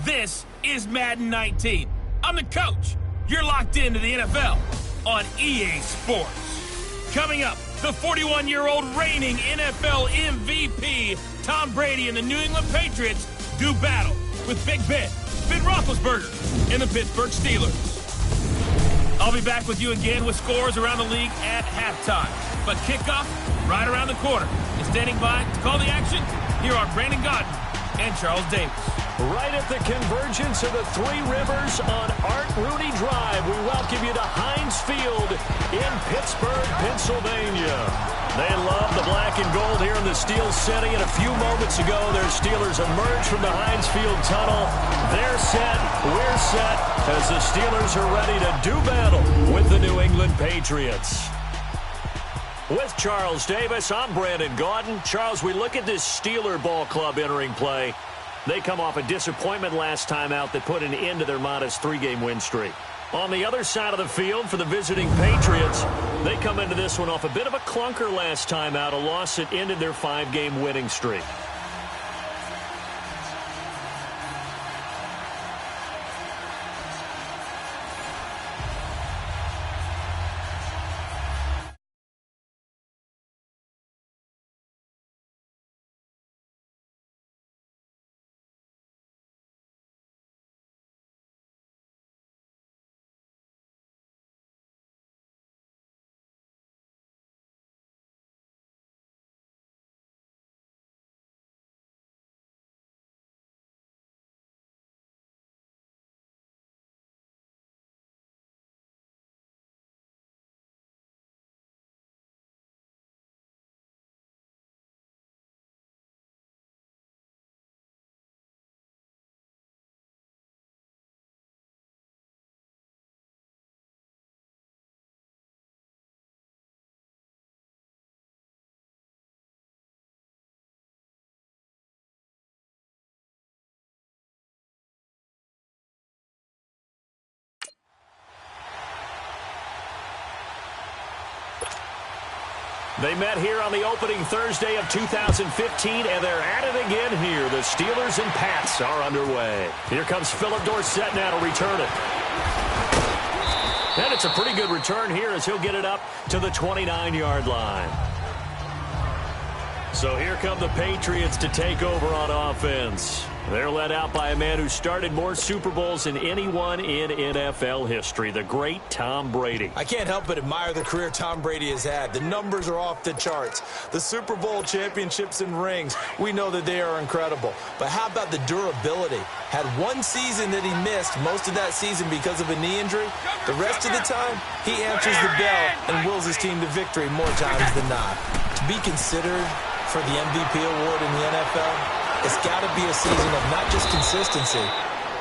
This is Madden 19. I'm the coach. You're locked into the NFL on EA Sports. Coming up, the 41-year-old reigning NFL MVP, Tom Brady and the New England Patriots do battle with Big Ben Roethlisberger, and the Pittsburgh Steelers. I'll be back with you again with scores around the league at halftime. But kickoff right around the corner. And standing by to call the action, here are Brandon Godden and Charles Davis. Right at the convergence of the Three Rivers on Art Rooney Drive, we welcome you to Heinz Field in Pittsburgh, Pennsylvania. They love the black and gold here in the Steel City, and a few moments ago, their Steelers emerged from the Heinz Field tunnel. They're set, we're set, as the Steelers are ready to do battle with the New England Patriots. With Charles Davis, I'm Brandon Gaudin. Charles, we look at this Steeler ball club entering play. They come off a disappointment last time out that put an end to their modest 3-game win streak. On the other side of the field for the visiting Patriots, they come into this one off a bit of a clunker last time out, a loss that ended their 5-game winning streak. They met here on the opening Thursday of 2015, and they're at it again here. The Steelers and Pats are underway. Here comes Philip Dorsett now to return it. And it's a pretty good return here as he'll get it up to the 29-yard line. So here come the Patriots to take over on offense. They're led out by a man who started more Super Bowls than anyone in NFL history, the great Tom Brady. I can't help but admire the career Tom Brady has had. The numbers are off the charts. The Super Bowl championships and rings, we know that they are incredible. But how about the durability? Had one season that he missed, most of that season because of a knee injury. The rest of the time, he answers the bell and wills his team to victory more times than not. To be considered for the MVP award in the NFL, it's got to be a season of not just consistency,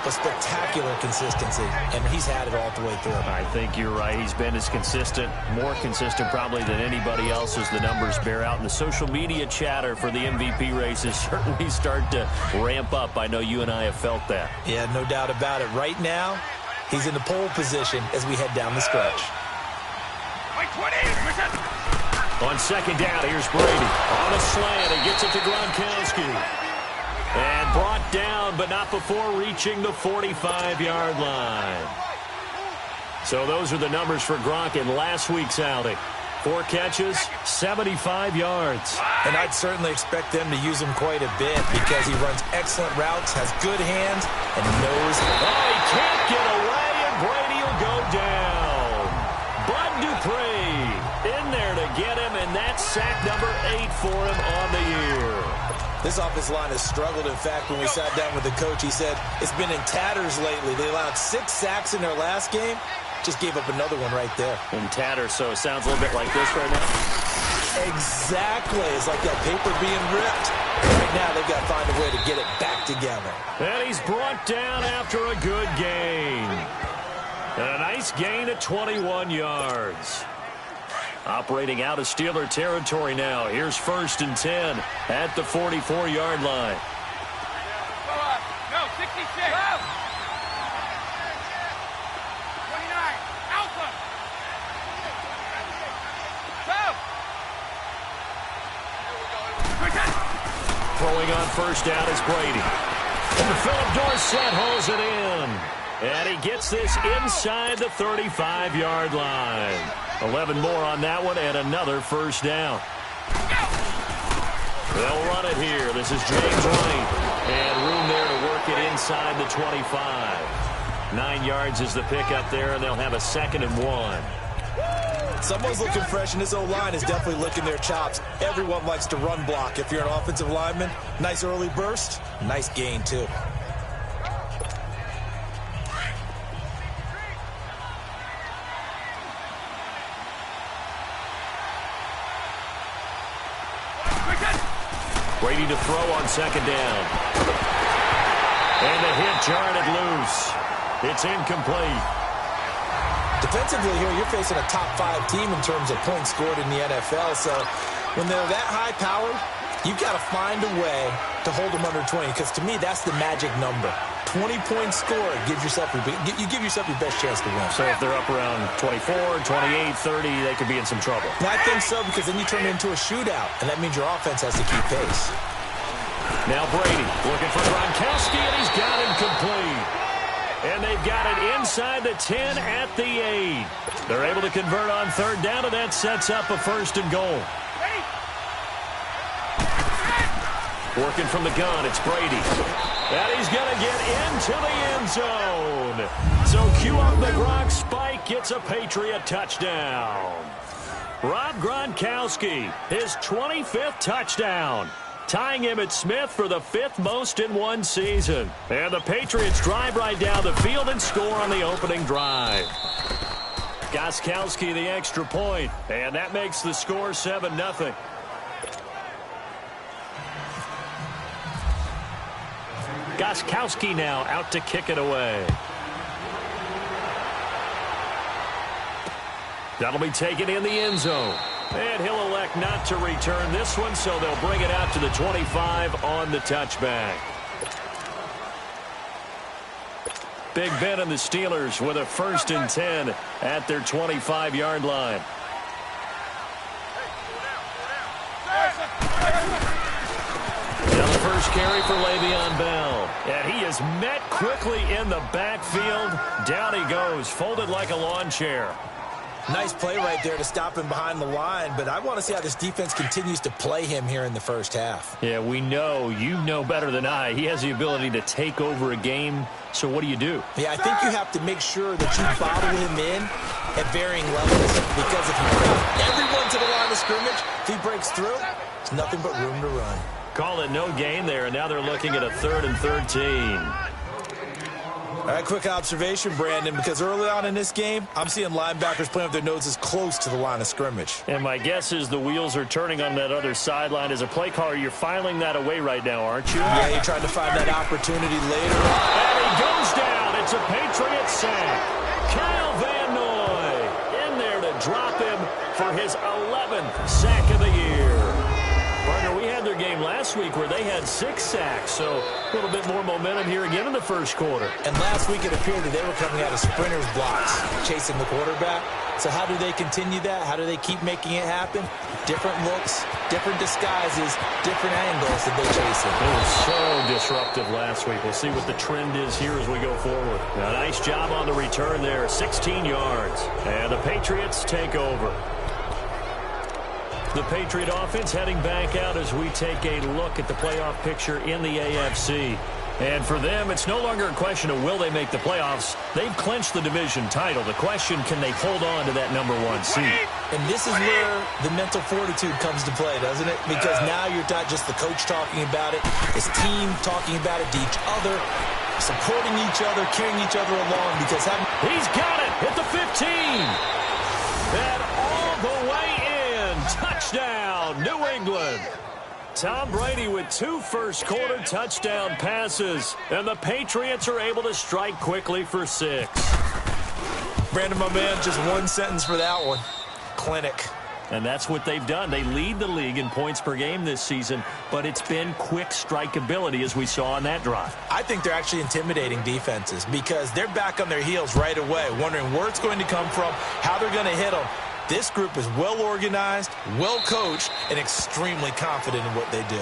but spectacular consistency, and he's had it all the way through. I think you're right. He's been as consistent, more consistent probably than anybody else as the numbers bear out. And the social media chatter for the MVP races certainly start to ramp up. I know you and I have felt that. Yeah, no doubt about it. Right now, he's in the pole position as we head down the stretch. On second down, here's Brady. On a slant, he gets it to Gronkowski. And brought down, but not before reaching the 45-yard line. So those are the numbers for Gronk in last week's outing. 4 catches, 75 yards. And I'd certainly expect them to use him quite a bit because he runs excellent routes, has good hands, and knows. Oh, he can't get away, and Brady will go down. Bud Dupree in there to get him, and that's sack number 8 for him on the year. This offensive line has struggled. In fact, when we sat down with the coach, he said it's been in tatters lately. They allowed 6 sacks in their last game. Just gave up another one right there. In tatters, so it sounds a little bit like this right now. Exactly. It's like that paper being ripped. Right now, they've got to find a way to get it back together. And he's brought down after a good gain. And a nice gain at 21 yards. Operating out of Steeler territory now. Here's 1st and 10 at the 44-yard line. No, 66. Go. 29. Alpha. Go. Throwing on 1st down is Brady. And Philip Dorsett hauls it in. And he gets this inside the 35-yard line. 11 more on that one and another first down. They'll run it here. This is James White. And room there to work it inside the 25. 9 yards is the pickup there, and they'll have a 2nd and 1. Someone's looking fresh, and this O-line is definitely licking their chops. Everyone likes to run block. If you're an offensive lineman, nice early burst, nice gain, too. Brady to throw on 2nd down. And the hit jarred it loose. It's incomplete. Defensively here, you're facing a top-5 team in terms of points scored in the NFL. So when they're that high-powered, you've got to find a way to hold them under 20. Because to me, that's the magic number. 20 points scored gives yourself you give yourself your best chance to win. So if they're up around 24, 28, 30, they could be in some trouble. I think so, because then you turn it into a shootout, and that means your offense has to keep pace. Now Brady looking for Gronkowski, and he's got him complete. And they've got it inside the 10 at the 8. They're able to convert on 3rd down, and that sets up a 1st and goal. Working from the gun, it's Brady. And he's going to get into the end zone. So cue up the Gronk spike, gets a Patriot touchdown. Rob Gronkowski, his 25th touchdown, tying Emmitt Smith for the 5th most in one season. And the Patriots drive right down the field and score on the opening drive. Gronkowski the extra point, and that makes the score 7-0. Gronkowski now out to kick it away. That'll be taken in the end zone. And he'll elect not to return this one, so they'll bring it out to the 25 on the touchback. Big Ben and the Steelers with a 1st and 10 at their 25-yard line. Now the first carry for Le'Veon Bell. And he is met quickly in the backfield. Down he goes, folded like a lawn chair. Nice play right there to stop him behind the line, but I want to see how this defense continues to play him here in the first half. Yeah, we know. You know better than I. He has the ability to take over a game, so what do you do? Yeah, I think you have to make sure that you bottle him in at varying levels, because if you crowd everyone to the line of scrimmage, if he breaks through, it's nothing but room to run. Call it no gain there, and now they're looking at a 3rd and 13. All right, quick observation, Brandon, because early on in this game, I'm seeing linebackers playing with their noses close to the line of scrimmage. And my guess is the wheels are turning on that other sideline. As a play caller, you're filing that away right now, aren't you? Yeah, you're trying to find that opportunity later. And he goes down. It's a Patriot sack. Kyle Van Noy in there to drop him for his 11th sack of the year. Partner, we had their game last week where they had 6 sacks, so a little bit more momentum here again in the first quarter. And last week it appeared that they were coming out of sprinters blocks, chasing the quarterback. So how do they continue that? How do they keep making it happen? Different looks, different disguises, different angles that they chase it. It was so disruptive last week. We'll see what the trend is here as we go forward. Now, nice job on the return there, 16 yards. And the Patriots take over. The Patriot offense heading back out as we take a look at the playoff picture in the AFC. And for them, it's no longer a question of will they make the playoffs. They've clinched the division title. The question, can they hold on to that #1 seed? And this is where the mental fortitude comes to play, doesn't it? Because now you're not just the coach talking about it, it's team talking about it to each other, supporting each other, carrying each other along. Because he's got it at the 15. And all the way in. Touchdown, New England. Tom Brady with 2 first-quarter touchdown passes, and the Patriots are able to strike quickly for 6. Brandon, my man, just one sentence for that one. Clinic. And that's what they've done. They lead the league in points per game this season, but it's been quick strikeability as we saw on that drive. I think they're actually intimidating defenses because they're back on their heels right away, wondering where it's going to come from, how they're going to hit them. This group is well organized, well coached, and extremely confident in what they do.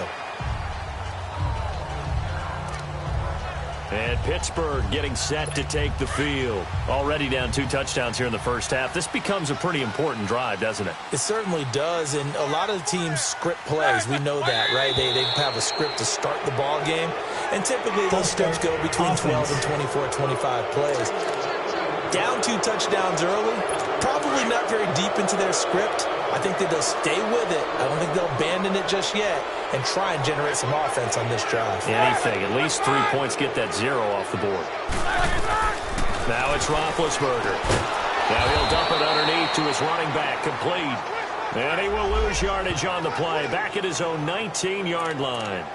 And Pittsburgh getting set to take the field. Already down 2 touchdowns here in the first half. This becomes a pretty important drive, doesn't it? It certainly does, and a lot of the teams script plays. We know that, right? They have a script to start the ball game, and typically those scripts go between 12 and 24, 25 plays. Down 2 touchdowns early, probably not very deep into their script. I think that they'll stay with it. I don't think they'll abandon it just yet and try and generate some offense on this drive. Anything. At least 3 points get that 0 off the board. Now it's Roethlisberger. Now he'll dump it underneath to his running back, complete. And he will lose yardage on the play, back at his own 19-yard line.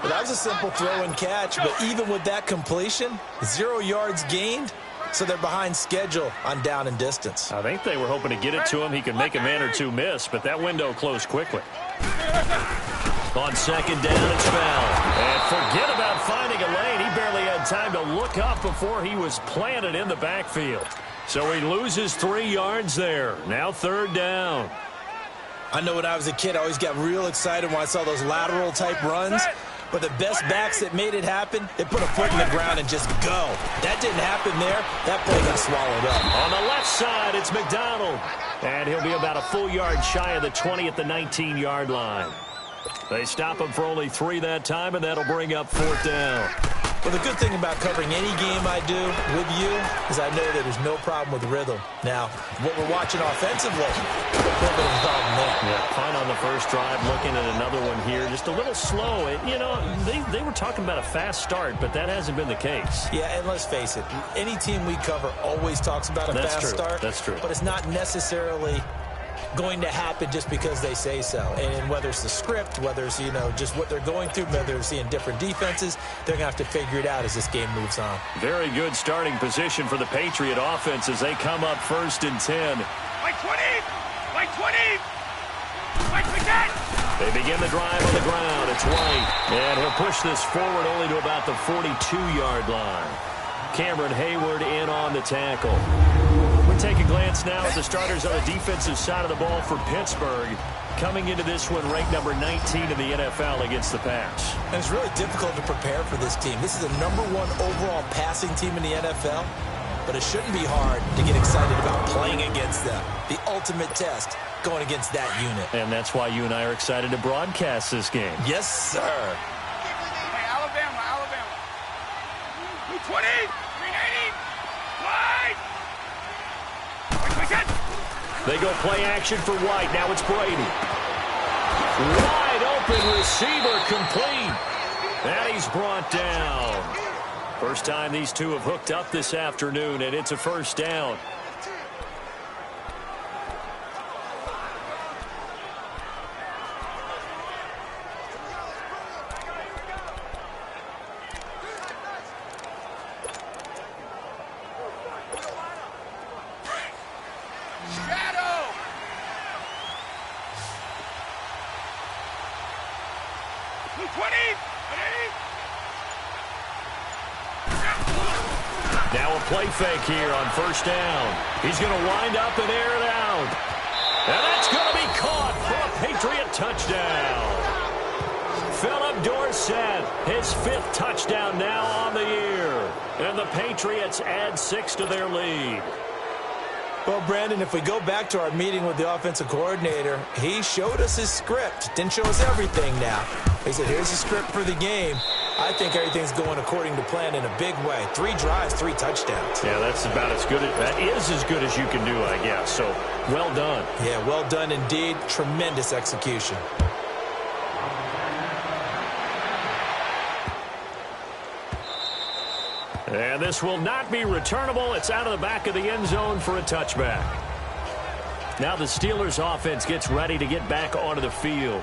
Well, that was a simple throw and catch, but even with that completion, 0 yards gained. So they're behind schedule on down and distance. I think they were hoping to get it to him. He could make a man or 2 miss, but that window closed quickly. On second down, it's Bell. And forget about finding a lane. He barely had time to look up before he was planted in the backfield. So he loses 3 yards there. Now third down. I know when I was a kid, I always got real excited when I saw those lateral-type runs. But the best backs that made it happen, they put a foot in the ground and just go. That didn't happen there. That play got swallowed up. On the left side, it's McDonald. And he'll be about a full yard shy of the 20 at the 19-yard line. They stop him for only 3 that time, and that'll bring up fourth down. Well, the good thing about covering any game I do with you is I know that there's no problem with rhythm. Now, what we're watching offensively, a little bit of a problem there. Yeah, fine on the first drive, looking at another one here. Just a little slow. You know, they were talking about a fast start, but that hasn't been the case. Yeah, and let's face it, any team we cover always talks about a fast start. That's true. But it's not necessarily going to happen just because they say so. And whether it's the script, whether it's, you know, just what they're going through, whether they're seeing different defenses, they're going to have to figure it out as this game moves on. Very good starting position for the Patriot offense as they come up 1st and 10. Like 20! Like 20! Like 10! They begin the drive on the ground. It's White. And he'll push this forward only to about the 42-yard line. Cameron Hayward in on the tackle. Take a glance now at the starters on the defensive side of the ball for Pittsburgh. Coming into this one ranked number 19 in the NFL against the pass. And it's really difficult to prepare for this team. This is the #1 overall passing team in the NFL, but it shouldn't be hard to get excited about playing against them. The ultimate test going against that unit. And that's why you and I are excited to broadcast this game. Yes, sir. Hey, Alabama. 220! 380! Wide! They go play action for White. Now it's Brady. Wide open receiver complete. And he's brought down. First time these two have hooked up this afternoon, and it's a first down. Now a play fake here on first down. He's going to wind up and air it out. And that's going to be caught for a Patriot touchdown. Philip Dorsett, his 5th touchdown now on the year. And the Patriots add 6 to their lead. Well, Brandon, if we go back to our meeting with the offensive coordinator, he showed us his script. Didn't show us everything now. He said, here's the script for the game. I think everything's going according to plan in a big way. 3 drives, 3 touchdowns. Yeah, that's about as good. That is as good as you can do, I guess. So, well done. Yeah, well done indeed. Tremendous execution. And this will not be returnable. It's out of the back of the end zone for a touchback. Now the Steelers offense gets ready to get back onto the field.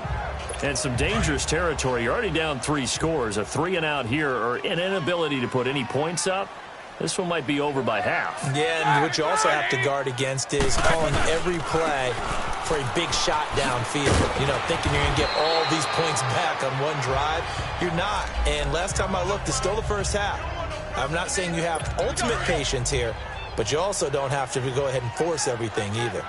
And some dangerous territory. You're already down 3 scores. A 3-and-out here, or an inability to put any points up. This one might be over by half. Yeah, and what you also have to guard against is calling every play for a big shot downfield. You know, thinking you're going to get all these points back on one drive. You're not. And last time I looked, it's still the first half. I'm not saying you have ultimate patience here, but you also don't have to go ahead and force everything either.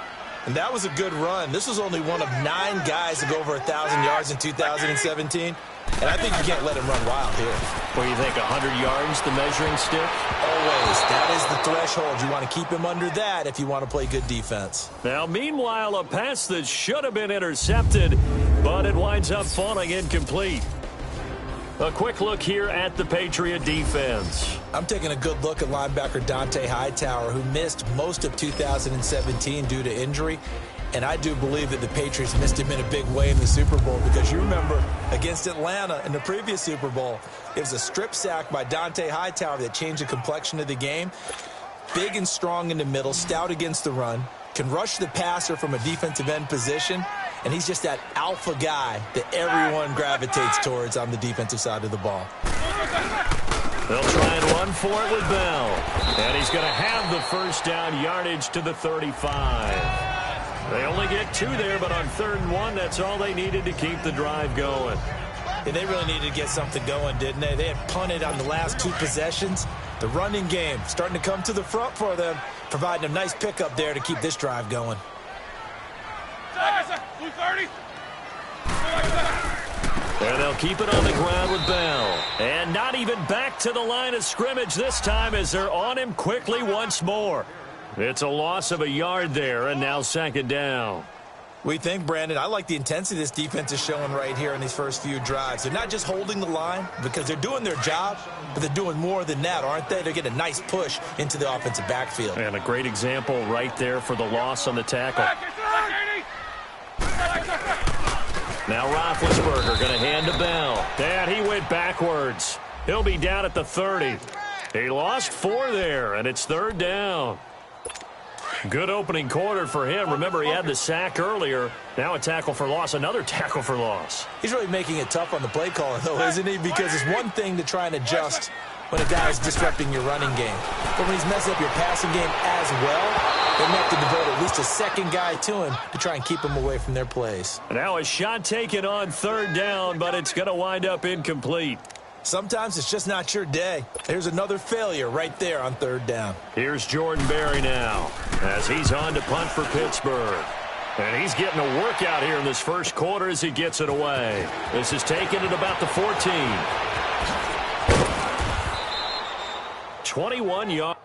And that was a good run. This was only one of 9 guys to go over 1,000 yards in 2017. And I think you can't let him run wild here. What do you think, 100 yards, the measuring stick? Always. That is the threshold. You want to keep him under that if you want to play good defense. Now, meanwhile, a pass that should have been intercepted, but it winds up falling incomplete. A quick look here at the Patriot defense. I'm taking a good look at linebacker Dante Hightower, who missed most of 2017 due to injury. And I do believe that the Patriots missed him in a big way in the Super Bowl, because you remember against Atlanta in the previous Super Bowl, it was a strip sack by Dante Hightower that changed the complexion of the game. Big and strong in the middle, stout against the run, can rush the passer from a defensive end position, and he's just that alpha guy that everyone gravitates towards on the defensive side of the ball. They'll try and run for it with Bell. And he's going to have the first down yardage to the 35. They only get 2 there, but on 3rd and 1, that's all they needed to keep the drive going. Yeah, they really needed to get something going, didn't they? They had punted on the last 2 possessions. The running game starting to come to the front for them, providing a nice pickup there to keep this drive going. And they'll keep it on the ground with Bell. And not even back to the line of scrimmage this time, as they're on him quickly once more. It's a loss of a yard there, and now 2nd down. We think, Brandon, I like the intensity this defense is showing right here in these first few drives. They're not just holding the line because they're doing their job, but they're doing more than that, aren't they? They're getting a nice push into the offensive backfield. And a great example right there for the loss on the tackle. Now Roethlisberger going to hand to Bell. And he went backwards. He'll be down at the 30. He lost 4 there, and it's 3rd down. Good opening quarter for him. Remember, he had the sack earlier. Now a tackle for loss, another tackle for loss. He's really making it tough on the play caller, though, isn't he? Because it's one thing to try and adjust when a guy is disrupting your running game. But when he's messing up your passing game as well, they have to devote at least a second guy to him to try and keep him away from their plays. Now a shot taken on 3rd down, but it's going to wind up incomplete. Sometimes it's just not your day. There's another failure right there on 3rd down. Here's Jordan Berry now as he's on to punt for Pittsburgh. And he's getting a workout here in this first quarter as he gets it away. This is taken at about the 14. 21 yards.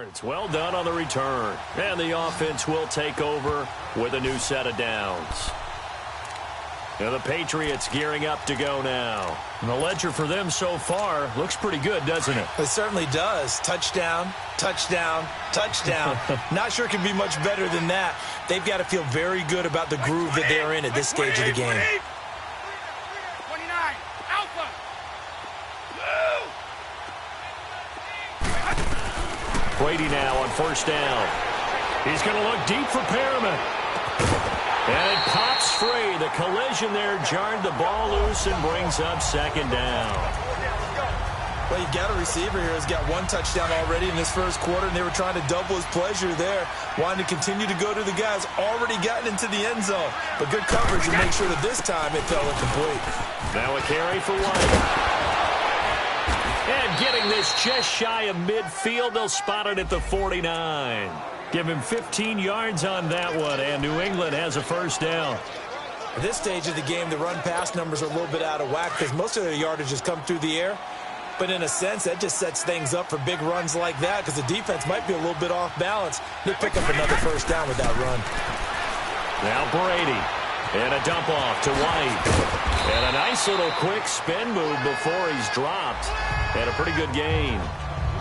It's well done on the return. And the offense will take over with a new set of downs. Now the Patriots gearing up to go now. And the ledger for them so far looks pretty good, doesn't it? It certainly does. Touchdown, touchdown, touchdown. Not sure it can be much better than that. They've got to feel very good about the groove that they're in at this stage of the game. 29, Alpha. Brady now on 1st down. He's going to look deep for Perriman. And it pops free. The collision there jarred the ball loose and brings up 2nd down. Well, you've got a receiver here who's got 1 touchdown already in this first quarter, and they were trying to double his pleasure there, wanting to continue to go to the guys already gotten into the end zone. But good coverage to make sure that this time it fell incomplete. Now a carry for White. And getting this just shy of midfield, they'll spot it at the 49. Give him 15 yards on that one, and New England has a 1st down. At this stage of the game, the run-pass numbers are a little bit out of whack because most of their yardage has come through the air. But in a sense, that just sets things up for big runs like that because the defense might be a little bit off balance. They pick up another first down with that run. Now Brady. And a dump off to White. And a nice little quick spin move before he's dropped. And a pretty good gain.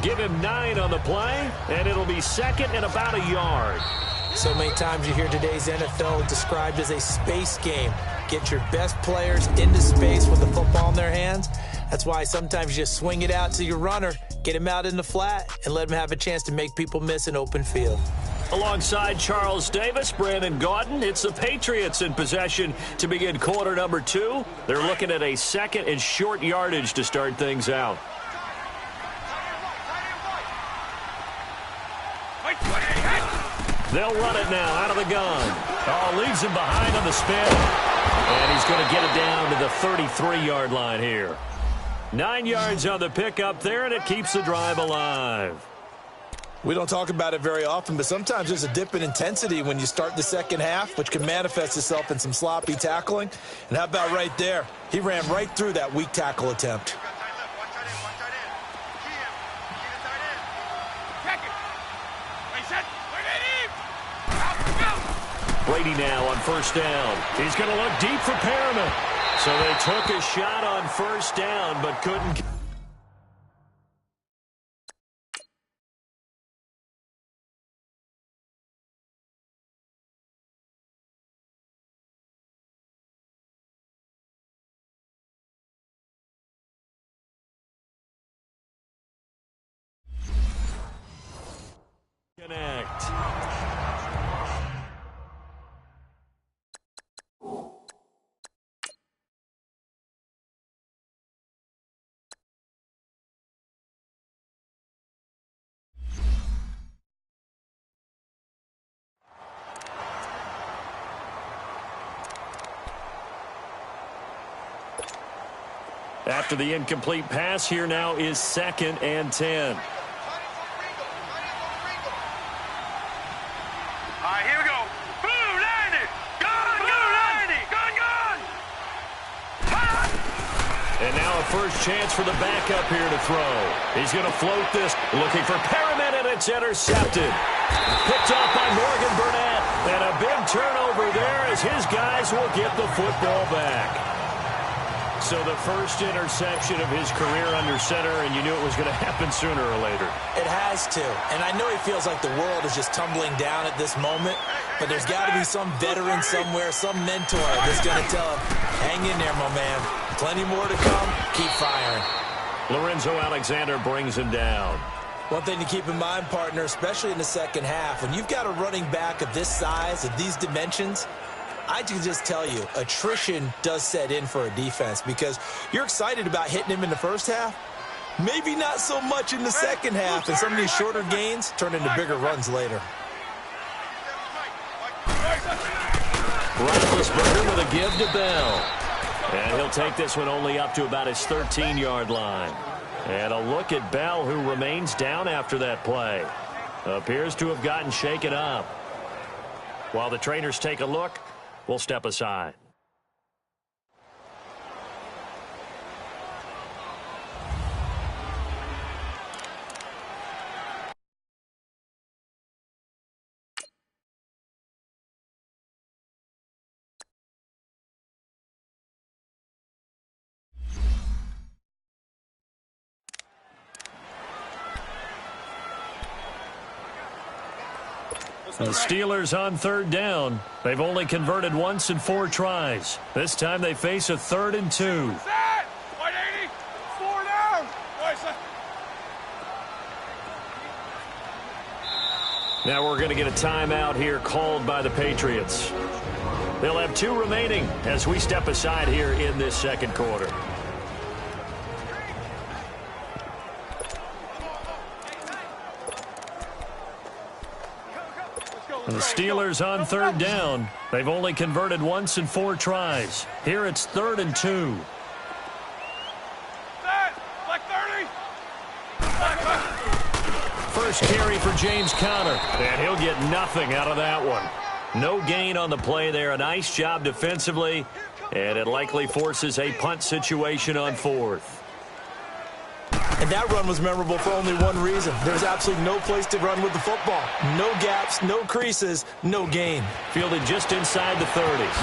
Give him 9 on the play, and it'll be second and about a yard. So many times you hear today's NFL described as a space game. Get your best players into space with the football in their hands. That's why sometimes you just swing it out to your runner, get him out in the flat, and let him have a chance to make people miss an open field. Alongside Charles Davis, Brandon Gaudin, it's the Patriots in possession to begin quarter number 2. They're looking at a second and short yardage to start things out. They'll run it now out of the gun. Oh, leaves him behind on the spin. And he's going to get it down to the 33-yard line here. 9 yards on the pickup there, and it keeps the drive alive. We don't talk about it very often, but sometimes there's a dip in intensity when you start the second half, which can manifest itself in some sloppy tackling. And how about right there? He ran right through that weak tackle attempt. Brady now on first down. He's going to look deep for Perriman. So they took a shot on first down, but couldn't. Connect. After the incomplete pass, here now is 2nd and 10. All right, here we go. Boom, 90. Gone, 90. Gone. And now a first chance for the backup here to throw. He's going to float this, looking for Perriman, and it's intercepted. Picked off by Morgan Burnett. And a big turnover there as his guys will get the football back. So the first interception of his career under center, and you knew it was going to happen sooner or later. It has to. And I know he feels like the world is just tumbling down at this moment, but there's got to be some veteran somewhere, some mentor that's going to tell him, hang in there, my man. Plenty more to come. Keep firing. Lorenzo Alexander brings him down. One thing to keep in mind, partner, especially in the second half, when you've got a running back of this size, of these dimensions, I can just tell you, attrition does set in for a defense because you're excited about hitting him in the first half. Maybe not so much in the second half, and some of these shorter gains turn into bigger runs later. Roethlisberger with a give to Bell. And he'll take this one only up to about his 13-yard line. And a look at Bell, who remains down after that play. Appears to have gotten shaken up. While the trainers take a look, we'll step aside. The Steelers on third down. They've only converted once in 4 tries. This time they face a 3rd and 2. 180. 4 down. Now we're going to get a timeout here called by the Patriots. They'll have 2 remaining as we step aside here in this second quarter. The Steelers on third down. They've only converted once in 4 tries. Here it's 3rd and 2. First carry for James Conner, and he'll get nothing out of that one. No gain on the play there. A nice job defensively, and it likely forces a punt situation on 4th. And that run was memorable for only one reason. There's absolutely no place to run with the football. No gaps, no creases, no gain. Fielded just inside the 30s.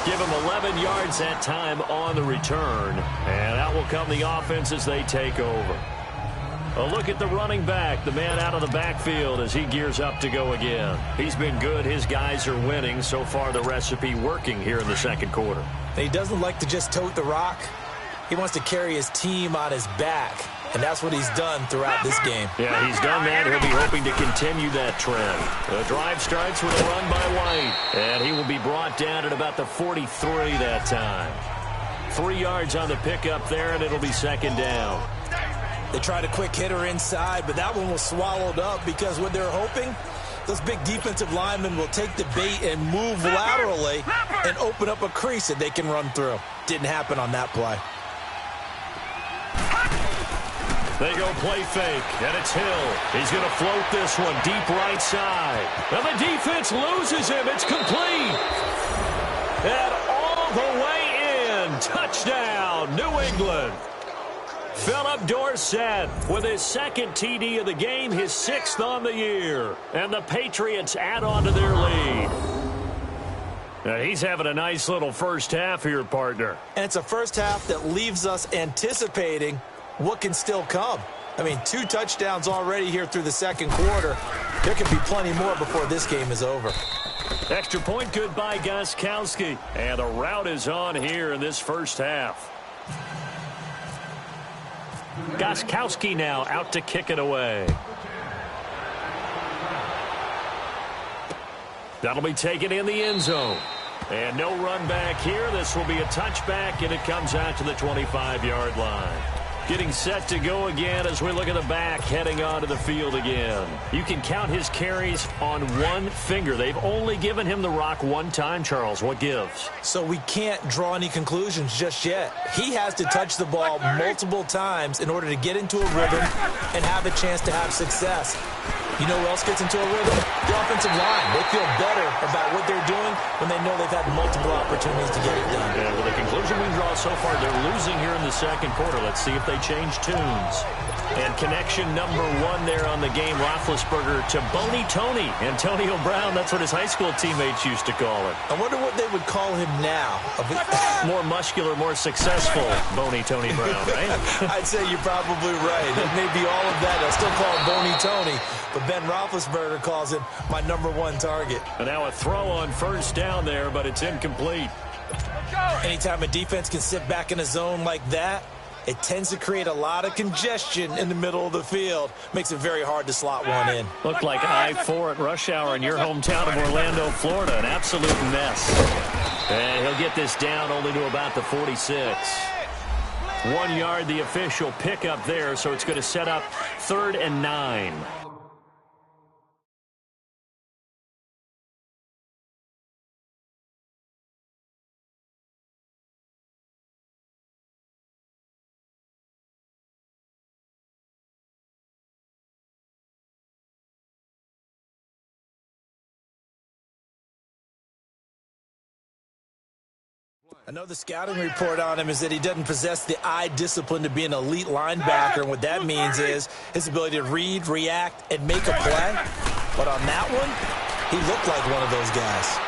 Give him 11 yards that time on the return. And out will come the offense as they take over. A look at the running back, the man out of the backfield as he gears up to go again. He's been good. His guys are winning. So far, the recipe working here in the second quarter. He doesn't like to just tote the rock. He wants to carry his team on his back, and that's what he's done throughout this game. Yeah, he's done that. He'll be hoping to continue that trend. The drive starts with a run by White, and he will be brought down at about the 43 that time. 3 yards on the pickup there, and it'll be second down. They tried a quick hitter inside, but that one was swallowed up because what they're hoping, those big defensive linemen will take the bait and move laterally and open up a crease that they can run through. Didn't happen on that play. They go play fake, and it's Hill. He's going to float this one deep right side. And the defense loses him. It's complete. And all the way in. Touchdown, New England. Philip Dorsett with his second TD of the game, his 6th on the year. And the Patriots add on to their lead. Now he's having a nice little first half here, partner. And it's a first half that leaves us anticipating what can still come. I mean, 2 touchdowns already here through the second quarter. There could be plenty more before this game is over. Extra point good by Gostkowski. And the route is on here in this first half. Gostkowski now out to kick it away. That'll be taken in the end zone. And no run back here. This will be a touchback, and it comes out to the 25-yard line. Getting set to go again as we look at the back heading onto the field again. You can count his carries on one finger. They've only given him the rock one time, Charles. What gives? So we can't draw any conclusions just yet. He has to touch the ball multiple times in order to get into a rhythm and have a chance to have success. You know who else gets into a rhythm? The offensive line. They feel better about what they're doing when they know they've had multiple opportunities to get it done. And with the conclusion we draw so far, they're losing here in the second quarter. Let's see if they change tunes. And connection number 1 there on the game, Roethlisberger to Boney Tony. Antonio Brown, that's what his high school teammates used to call it. I wonder what they would call him now. More muscular, more successful Boney Tony Brown, right? I'd say you're probably right. It may be all of that. I still call him Boney Tony, but Ben Roethlisberger calls him my number 1 target. And now a throw on first down there, but it's incomplete. Anytime a defense can sit back in a zone like that, it tends to create a lot of congestion in the middle of the field. Makes it very hard to slot one in. Looked like I-4 at rush hour in your hometown of Orlando, Florida. An absolute mess. And he'll get this down only to about the 46. 1 yard, the official pickup there, so it's going to set up 3rd and 9. I know the scouting report on him is that he doesn't possess the eye discipline to be an elite linebacker, and what that means is his ability to read, react, and make a play. But on that one, he looked like one of those guys.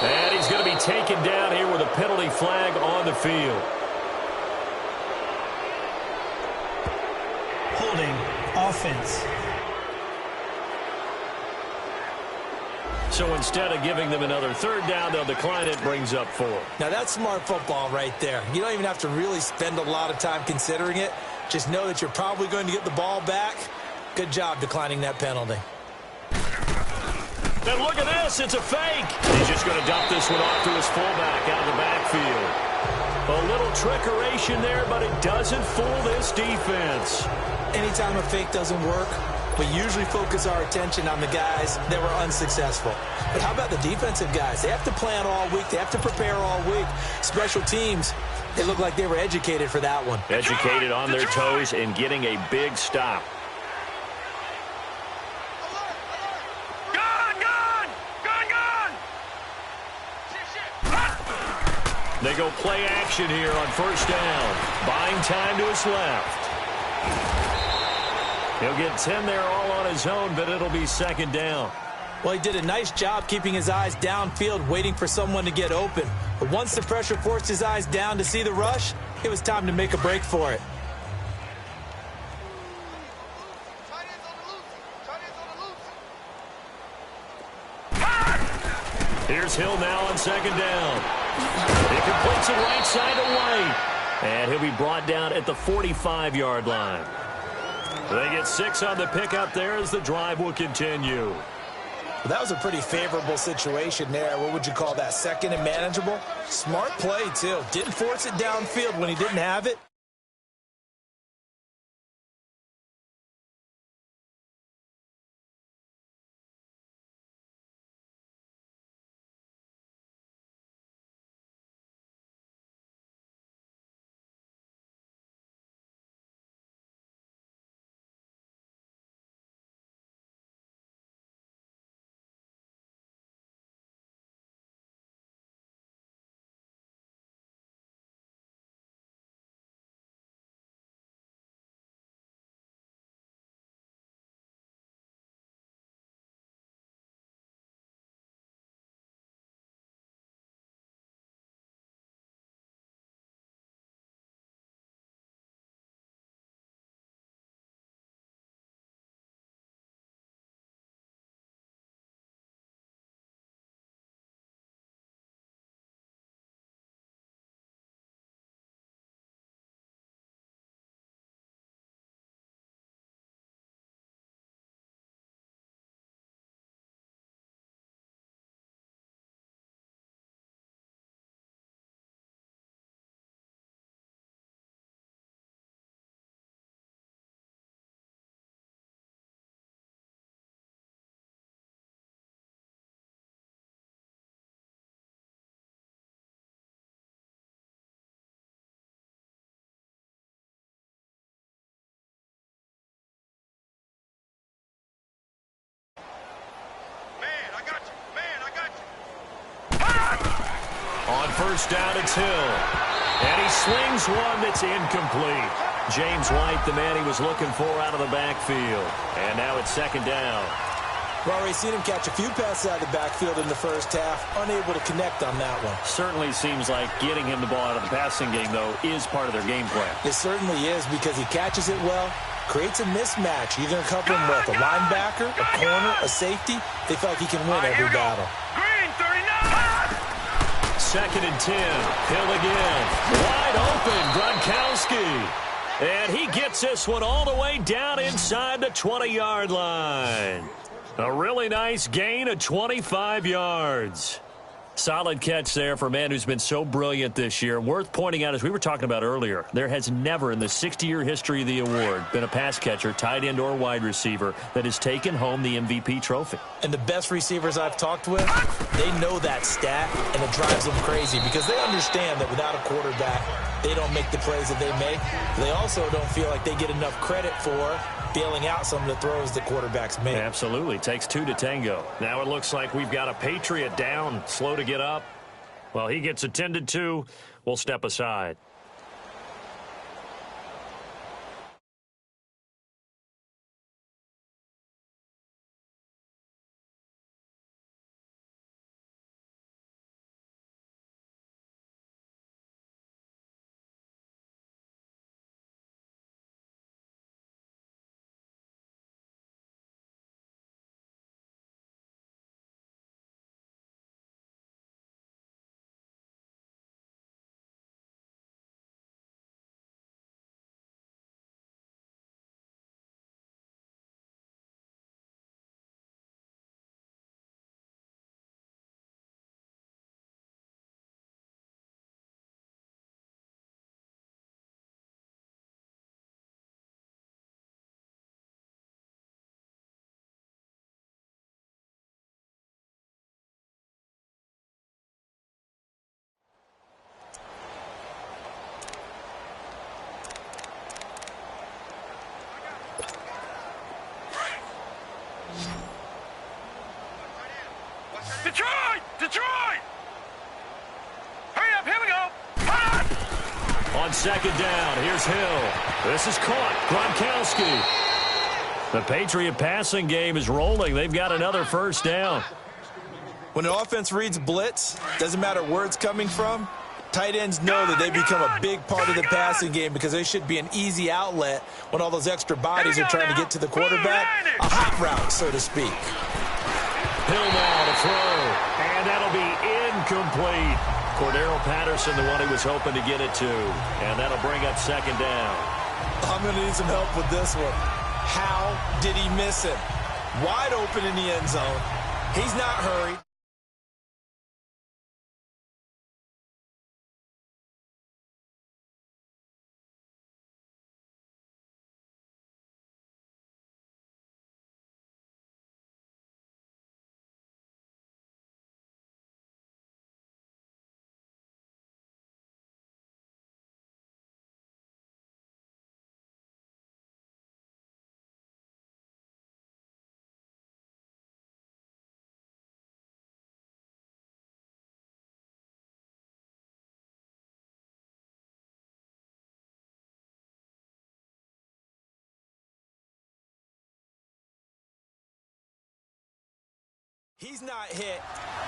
And he's going to be taken down here with a penalty flag on the field. Holding offense. So instead of giving them another 3rd down, they'll decline it, brings up 4. Now that's smart football right there. You don't even have to really spend a lot of time considering it. Just know that you're probably going to get the ball back. Good job declining that penalty. And look at this, it's a fake. He's just going to dump this one off to his fullback out of the backfield. A little trickeration there, but it doesn't fool this defense. Anytime a fake doesn't work, we usually focus our attention on the guys that were unsuccessful. But how about the defensive guys? They have to plan all week. They have to prepare all week. Special teams, they look like they were educated for that one. Educated on their toes and getting a big stop. Gone! They They go play action here on first down. Buying time to his left. He'll get 10 there all on his own, but it'll be second down. Well, he did a nice job keeping his eyes downfield, waiting for someone to get open. But once the pressure forced his eyes down to see the rush, it was time to make a break for it. Here's Hill now on second down. He completes it right side to White. And he'll be brought down at the 45-yard line. They get 6 on the pickup there as the drive will continue. Well, that was a pretty favorable situation there. What would you call that? Second and manageable? Smart play, too. Didn't force it downfield when he didn't have it. On first down, it's Hill. And he slings one that's incomplete. James White, the man he was looking for out of the backfield. And now it's second down. We've already seen him catch a few passes out of the backfield in the first half. Unable to connect on that one. Certainly seems like getting him the ball out of the passing game, though, is part of their game plan. It certainly is because he catches it well, creates a mismatch. You're going to cover him with a linebacker, a corner, a safety. They feel like he can win every battle. Green, 39. Second and 10. Hill again. Wide open, Gronkowski. And he gets this one all the way down inside the 20-yard line. A really nice gain of 25 yards. Solid catch there for a man who's been so brilliant this year. Worth pointing out, as we were talking about earlier, there has never in the 60-year history of the award been a pass catcher, tight end, or wide receiver that has taken home the MVP trophy. And the best receivers I've talked with, they know that stat, and it drives them crazy because they understand that without a quarterback, they don't make the plays that they make. They also don't feel like they get enough credit for bailing out some of the throws the quarterbacks make. Absolutely. Takes two to tango. Now it looks like we've got a Patriot down, slow to get up. Well, he gets attended to. We'll step aside. Detroit! Detroit! Hurry up, here we go! On second down, here's Hill. This is caught. Gronkowski. The Patriot passing game is rolling. They've got another first down. When an offense reads blitz, doesn't matter where it's coming from, tight ends know that they become a big part of the passing game because they should be an easy outlet when all those extra bodies are trying to get to the quarterback. A hot route, so to speak. Hill now to throw, and that'll be incomplete. Cordero Patterson, the one he was hoping to get it to, and that'll bring up second down. I'm going to need some help with this one. How did he miss him? Wide open in the end zone. He's not hurried. He's not hit,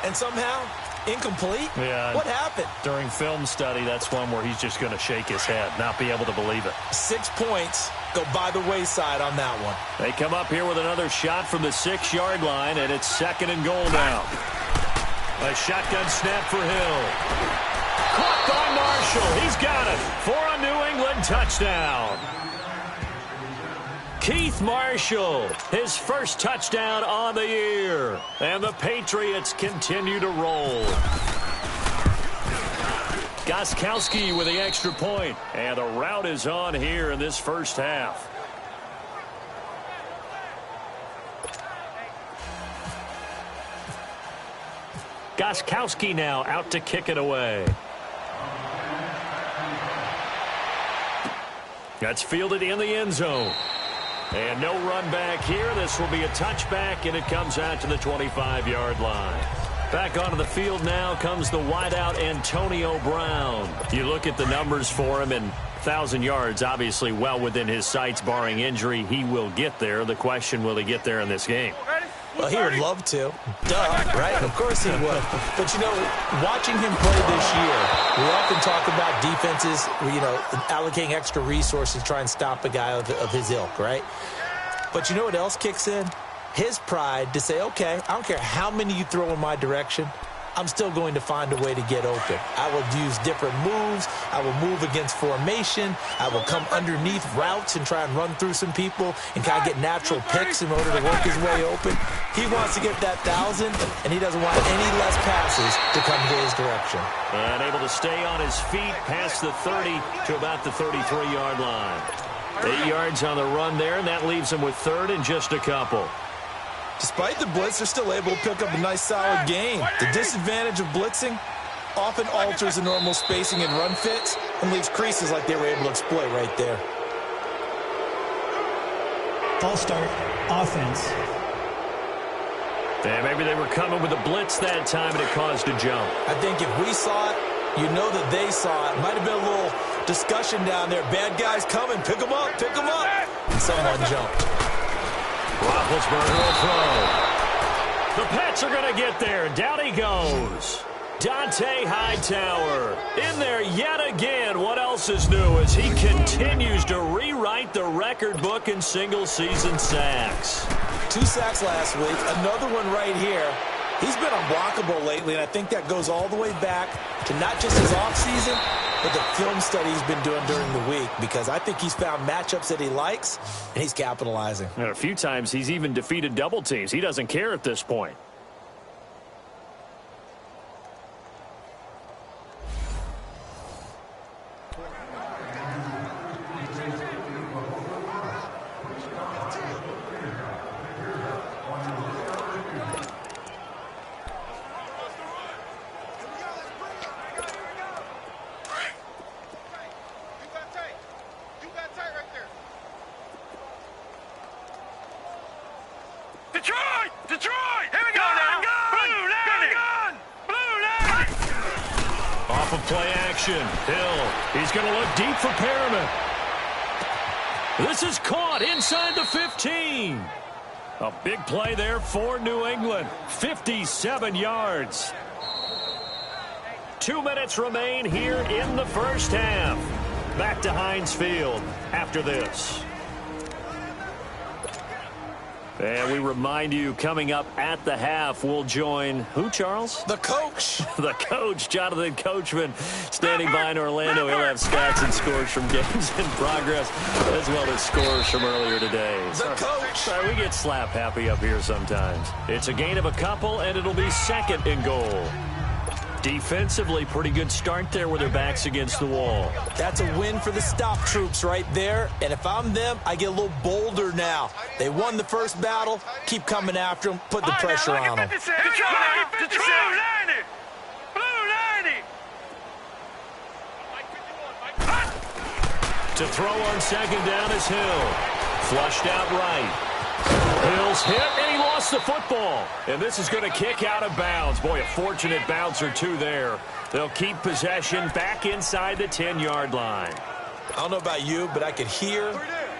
and somehow incomplete? Yeah. What happened? During film study, that's one where he's just going to shake his head, not be able to believe it. 6 points go by the wayside on that one. They come up here with another shot from the 6-yard line, and it's second and goal now. A shotgun snap for Hill. Caught by Marshall. He's got it for a New England touchdown. Keith Marshall, his first touchdown on the year. And the Patriots continue to roll. Gostkowski with the extra point. And the route is on here in this first half. Gostkowski now out to kick it away. That's fielded in the end zone. And no run back here. This will be a touchback, and it comes out to the 25-yard line. Back onto the field now comes the wideout Antonio Brown. You look at the numbers for him, and 1,000 yards obviously well within his sights, barring injury. He will get there. The question, will he get there in this game? Well, he would love to. Duh, right? Of course he would. But, you know, watching him play this year, we often talk about defenses, you know, allocating extra resources to try and stop a guy of his ilk, right? But you know what else kicks in? His pride to say, okay, I don't care how many you throw in my direction, I'm still going to find a way to get open. I will use different moves. I will move against formation. I will come underneath routes and try and run through some people and kind of get natural picks in order to work his way open. He wants to get that 1,000, and he doesn't want any less passes to come to his direction. And able to stay on his feet past the 30 to about the 33-yard line. 8 yards on the run there, and that leaves him with third and just a couple. Despite the blitz, they're still able to pick up a nice, solid gain. The disadvantage of blitzing often alters the normal spacing and run fits and leaves creases like they were able to exploit right there. False start, offense. And maybe they were coming with a blitz that time, and it caused a jump. I think if we saw it, you know that they saw it. Might have been a little discussion down there. Bad guys coming. Pick them up. Pick them up. And someone jumped. Roethlisberger will throw. The Pats are going to get there. Down he goes. Dante Hightower in there yet again. What else is new as he continues to rewrite the record book in single-season sacks. 2 sacks last week. Another one right here. He's been unblockable lately, and I think that goes all the way back to not just his offseason, but the film study he's been doing during the week, because I think he's found matchups that he likes, and he's capitalizing. And a few times he's even defeated double teams. He doesn't care at this point. Detroit! Here we go now! Blue line! Blue line! Off of play action. motion. Hill, he's going to look deep for Perriman. This is caught inside the 15. A big play there for New England. 57 yards. 2 minutes remain here in the first half. Back to Heinz Field after this. And we remind you, coming up at the half, we'll join who, Charles? The coach. The coach, Jonathan Coachman, standing by in Orlando. He'll have stats and scores from games in progress, as well as scores from earlier today. The coach. Sorry, we get slap happy up here sometimes. It's a gain of a couple, and it'll be second and goal. Defensively, pretty good start there with their backs against the wall. That's a win for the stop troops right there. And if I'm them, I get a little bolder now. They won the first battle. Keep coming after them. Put the pressure on them. Blue 90. Blue 90. To throw on second down is Hill. Flushed out right. Hill's hit, and he lost the football. And this is going to kick out of bounds. Boy, a fortunate bounce or two there. They'll keep possession back inside the 10-yard line. I don't know about you, but I could hear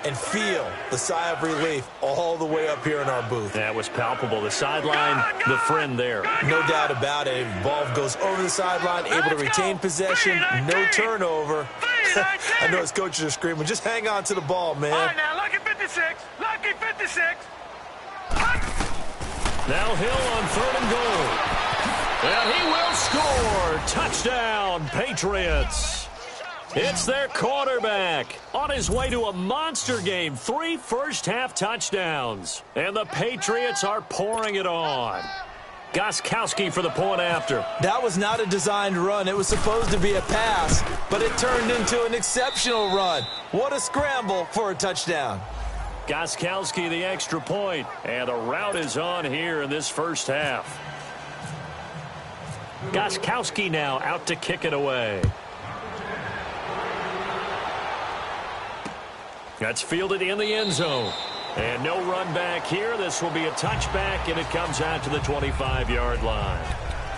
and feel the sigh of relief all the way up here in our booth. That was palpable. The sideline, the friend there. No doubt about it. Ball goes over the sideline, able to retain possession, no turnover. I know his coaches are screaming, just hang on to the ball, man. All right, now, lucky 56. Lucky 56. Now Hill on third and goal. And he will score. Touchdown, Patriots. It's their quarterback on his way to a monster game. 3 first-half touchdowns. And the Patriots are pouring it on. Gostkowski for the point after. That was not a designed run. It was supposed to be a pass, but it turned into an exceptional run. What a scramble for a touchdown. Gostkowski the extra point. And the route is on here in this first half. Gostkowski now out to kick it away. That's fielded in the end zone. And no run back here. This will be a touchback, and it comes out to the 25-yard line.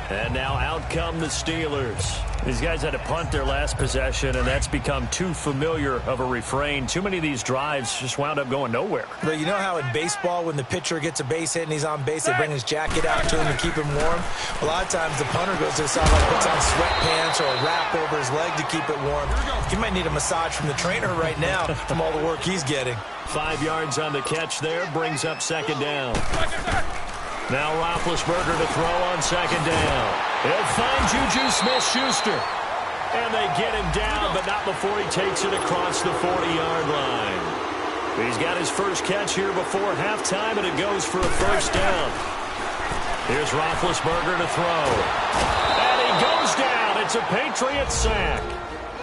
And now out come the Steelers. These guys had to punt their last possession, and that's become too familiar of a refrain. Too many of these drives just wound up going nowhere. But you know how in baseball, when the pitcher gets a base hit and he's on base, they bring his jacket out to him to keep him warm? A lot of times the punter goes to the sideline, puts on sweatpants or a wrap over his leg to keep it warm. He might need a massage from the trainer right now from all the work he's getting. 5 yards on the catch there, brings up second down. Now Roethlisberger to throw on second down. He'll find Juju Smith-Schuster. And they get him down, but not before he takes it across the 40-yard line. He's got his first catch here before halftime, and it goes for a first down. Here's Roethlisberger to throw. And he goes down. It's a Patriot sack.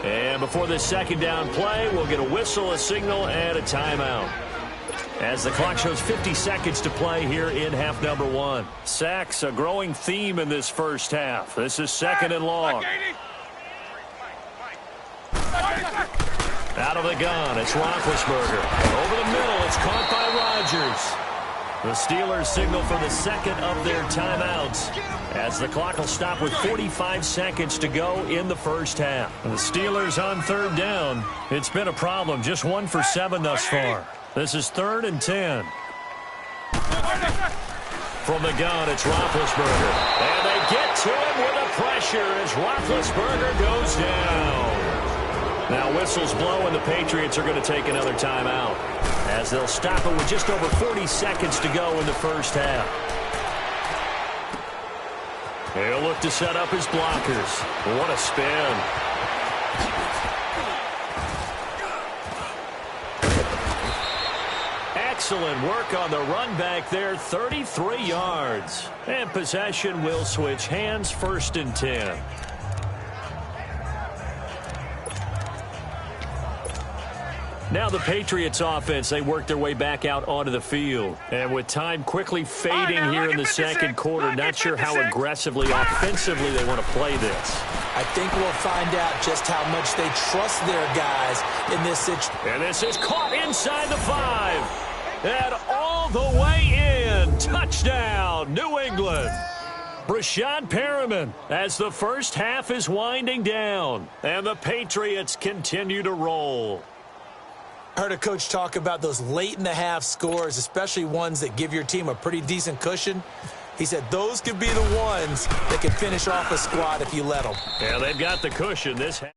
And before this second down play, we'll get a whistle, a signal, and a timeout. As the clock shows 50 seconds to play here in half number 1. Sacks, a growing theme in this first half. This is second and long. Out of the gun, it's Roethlisberger. Over the middle, it's caught by Rodgers. The Steelers signal for the second of their timeouts, as the clock will stop with 45 seconds to go in the first half. The Steelers on third down. It's been a problem, just 1 for 7 thus far. This is 3rd and 10. From the gun, it's Roethlisberger. And they get to him with the pressure as Roethlisberger goes down. Now whistles blow, and the Patriots are going to take another timeout, as they'll stop it with just over 40 seconds to go in the first half. He'll look to set up his blockers. What a spin. Excellent work on the run back there, 33 yards. And possession will switch hands, 1st and 10. Now the Patriots offense, they work their way back out onto the field. And with time quickly fading here in the second quarter, not sure how aggressively, offensively they want to play this. I think we'll find out just how much they trust their guys in this situation. And this is caught inside the 5. And all the way in. Touchdown, New England. Brashad Perriman as the first half is winding down. And the Patriots continue to roll. I heard a coach talk about those late-in-the-half scores, especially ones that give your team a pretty decent cushion. He said those could be the ones that could finish off a squad if you let them. Yeah, they've got the cushion this half.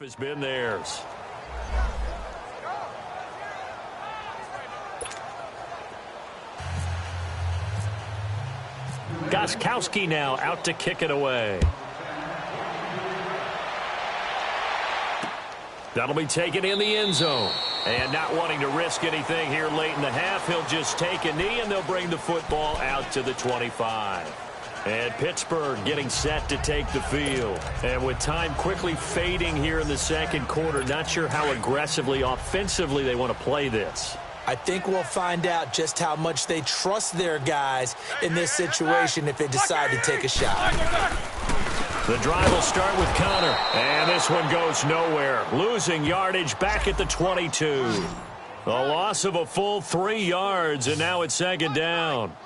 Has been theirs. Gostkowski now out to kick it away. That'll be taken in the end zone. And not wanting to risk anything here late in the half, he'll just take a knee and they'll bring the football out to the 25. And Pittsburgh getting set to take the field. And with time quickly fading here in the second quarter, not sure how aggressively, offensively they want to play this. I think we'll find out just how much they trust their guys in this situation if they decide to take a shot. The drive will start with Connor. And this one goes nowhere. Losing yardage back at the 22. A loss of a full 3 yards, and now it's second down.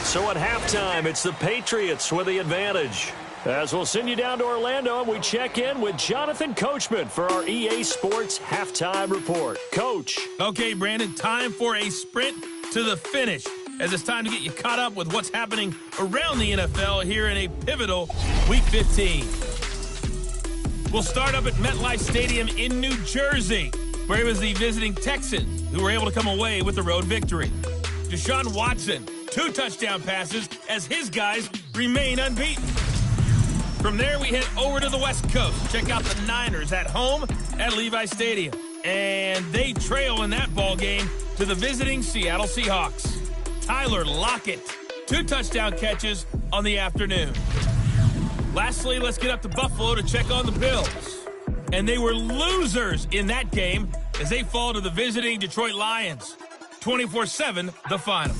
So at halftime, it's the Patriots with the advantage. As we'll send you down to Orlando, and we check in with Jonathan Coachman for our EA Sports Halftime Report. Coach. Okay, Brandon, time for a sprint to the finish, as it's time to get you caught up with what's happening around the NFL here in a pivotal Week 15. We'll start up at MetLife Stadium in New Jersey, where it was the visiting Texans who were able to come away with the road victory. Deshaun Watson, 2 touchdown passes as his guys remain unbeaten. From there, we head over to the West Coast. Check out the Niners at home at Levi Stadium. And they trail in that ball game to the visiting Seattle Seahawks. Tyler Lockett, 2 touchdown catches on the afternoon. Lastly, let's get up to Buffalo to check on the Bills. And they were losers in that game as they fall to the visiting Detroit Lions. 24-7, the final.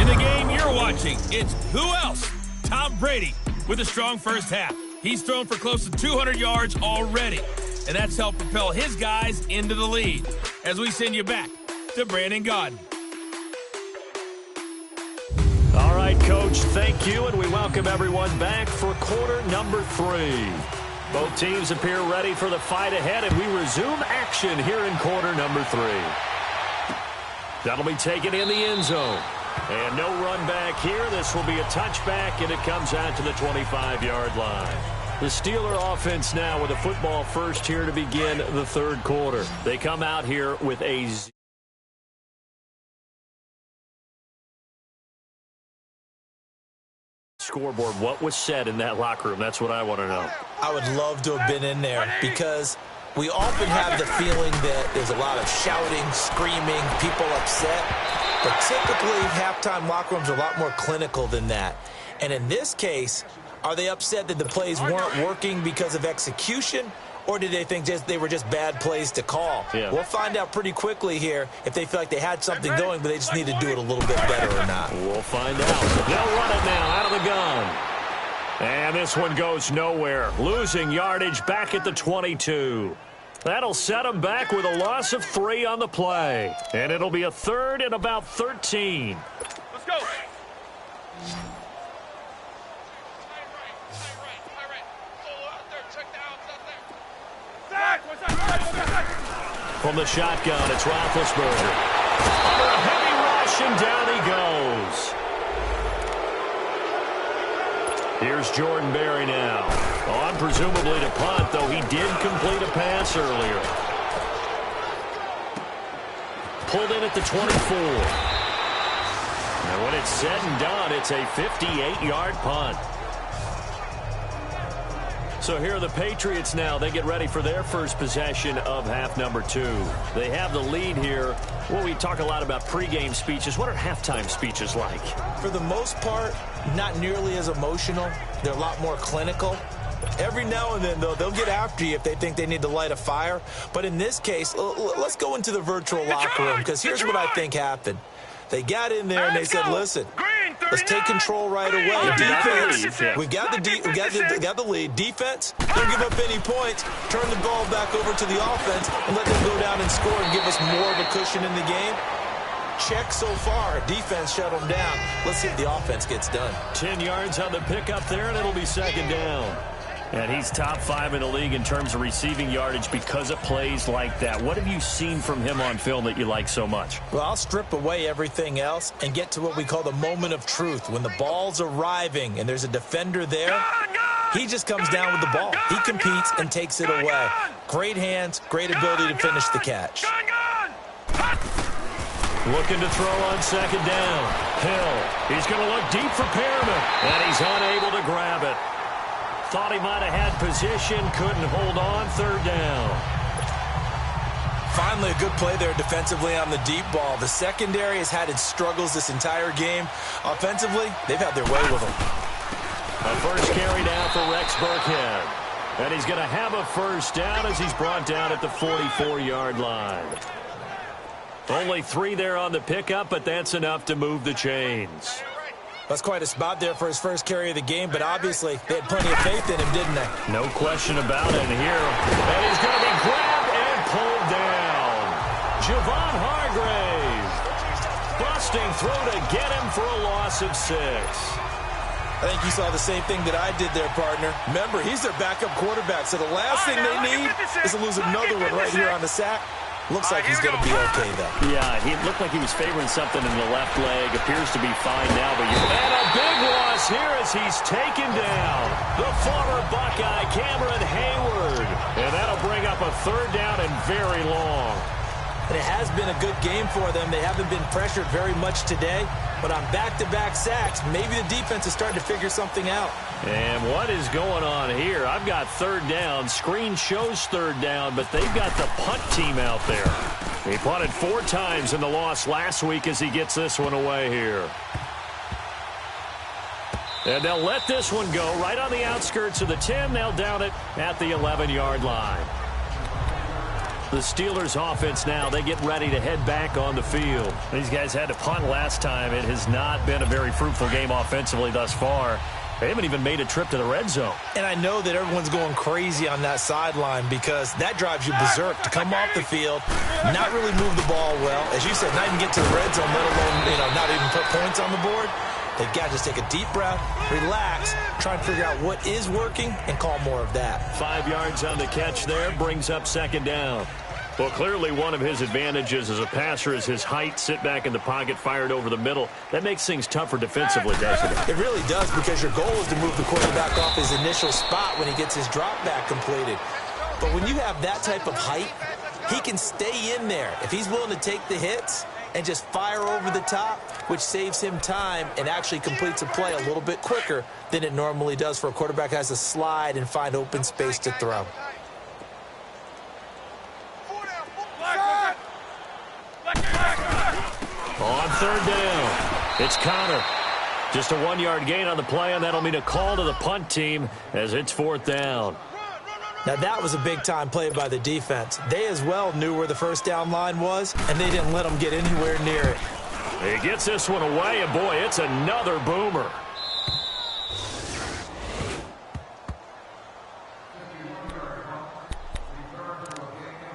In the game you're watching, it's who else? Tom Brady with a strong first half. He's thrown for close to 200 yards already, and that's helped propel his guys into the lead. As we send you back to Brandon Gaudin. All right, Coach, thank you, and we welcome everyone back for quarter number 3. Both teams appear ready for the fight ahead, and we resume action here in quarter number 3. That'll be taken in the end zone. And no run back here. This will be a touchback, and it comes out to the 25-yard line. The Steeler offense now with a football first here to begin the third quarter. They come out here with a scoreboard. What was said in that locker room? That's what I want to know. I would love to have been in there because we often have the feeling that there's a lot of shouting, screaming, people upset. But typically, halftime locker rooms are a lot more clinical than that. And in this case, are they upset that the plays weren't working because of execution? Or did they think they were just bad plays to call? Yeah. We'll find out pretty quickly here if they feel like they had something going, but they just need to do it a little bit better or not. We'll find out. They'll run it now out of the gun. And this one goes nowhere. Losing yardage back at the 22. That'll set them back with a loss of 3 on the play. And it'll be a third and about 13. Let's go. From the shotgun, it's Roethlisberger. Under a heavy rush, and down he goes. Here's Jordan Berry now. On presumably to punt, though he did complete a pass earlier. Pulled in at the 24. And when it's said and done, it's a 58-yard punt. So here are the Patriots now. They get ready for their first possession of half number 2. They have the lead here. Well, we talk a lot about pregame speeches. What are halftime speeches like? For the most part, not nearly as emotional. They're a lot more clinical. Every now and then, though, they'll get after you if they think they need to light a fire. But in this case, let's go into the virtual locker room, because here's what I think happened. They got in there and they said, listen, let's take control right away. Defense, we got the lead. Defense, don't give up any points. Turn the ball back over to the offense and let them go down and score and give us more of a cushion in the game. Check so far. Defense shut them down. Let's see if the offense gets done. 10 yards on the pickup there, and it'll be second down. And he's top 5 in the league in terms of receiving yardage because of plays like that. What have you seen from him on film that you like so much? Well, I'll strip away everything else and get to what we call the moment of truth. When the ball's arriving and there's a defender there, he just comes down with the ball. He competes and takes it away. Great hands, great ability to finish the catch. Looking to throw on second down. Hill, he's going to look deep for Perriman, and he's unable to grab it. Thought he might have had position, couldn't hold on, third down. Finally, a good play there defensively on the deep ball. The secondary has had its struggles this entire game. Offensively, they've had their way with them. A first carry down for Rex Burkhead. And he's going to have a first down as he's brought down at the 44-yard line. Only 3 there on the pickup, but that's enough to move the chains. That's quite a spot there for his first carry of the game, but obviously they had plenty of faith in him, didn't they? No question about it here. And he's going to be grabbed and pulled down. Javon Hargrave. Busting through to get him for a loss of 6. I think you saw the same thing that I did there, partner. Remember, he's their backup quarterback, so the last thing they need is to lose another one right here on the sack. Looks like he's going to be okay, though. Yeah, he looked like he was favoring something in the left leg. Appears to be fine now, but and a big loss here as he's taken down. The former Buckeye, Cameron Hayward. And that'll bring up a third down and very long. And it has been a good game for them. They haven't been pressured very much today, but on back-to-back sacks, maybe the defense is starting to figure something out. And what is going on here? I've got third down. Screen shows third down, but they've got the punt team out there. He punted 4 times in the loss last week as he gets this one away here. And they'll let this one go right on the outskirts of the 10. They'll down it at the 11-yard line. The Steelers offense now, they get ready to head back on the field. These guys had to punt last time. It has not been a very fruitful game offensively thus far. They haven't even made a trip to the red zone. And I know that everyone's going crazy on that sideline because that drives you berserk to come off the field, not really move the ball well. As you said, not even get to the red zone, let alone, not even put points on the board. They've got to just take a deep breath, relax, try and figure out what is working, and call more of that. 5 yards on the catch there, brings up second down. Well, clearly one of his advantages as a passer is his height, sit back in the pocket, fired over the middle. That makes things tougher defensively, doesn't it? It really does, because your goal is to move the quarterback off his initial spot when he gets his drop back completed. But when you have that type of height, he can stay in there if he's willing to take the hits and just fire over the top, which saves him time and actually completes a play a little bit quicker than it normally does for a quarterback who has to slide and find open space to throw. On third down, it's Connor. Just a 1-yard gain on the play, and that'll mean a call to the punt team as it's fourth down. Now, that was a big-time play by the defense. They as well knew where the first down line was, and they didn't let them get anywhere near it. He gets this one away, and boy, it's another boomer.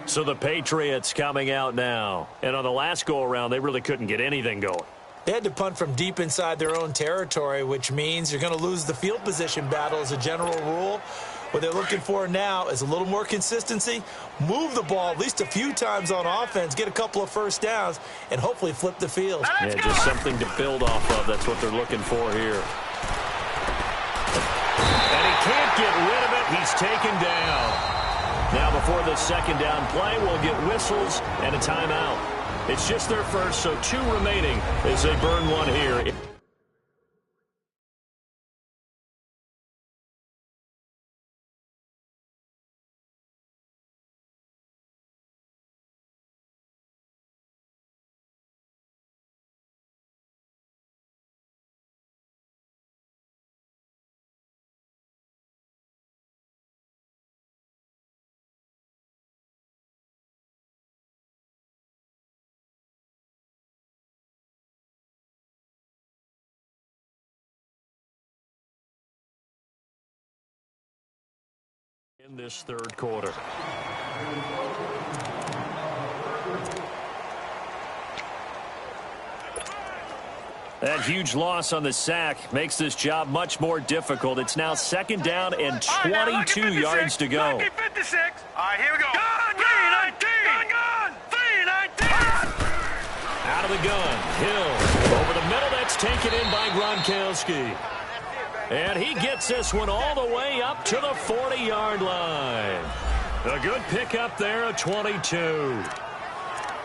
So the Patriots coming out now. And on the last go-around, they really couldn't get anything going. They had to punt from deep inside their own territory, which means you're going to lose the field position battle as a general rule. What they're looking for now is a little more consistency, move the ball at least a few times on offense, get a couple of first downs, and hopefully flip the field. Yeah, just something to build off of. That's what they're looking for here. And he can't get rid of it. He's taken down. Now before the second down play, we'll get whistles and a timeout. It's just their first, so 2 remaining as they burn one here. in this third quarter. That huge loss on the sack makes this job much more difficult. It's now second down and 22 yards to go. 56. All right, here we go. Gun, 319. Gun, 319. Out of the gun. Hill over the middle. That's taken in by Gronkowski. And he gets this one all the way up to the 40-yard line. A good pickup there, a 22.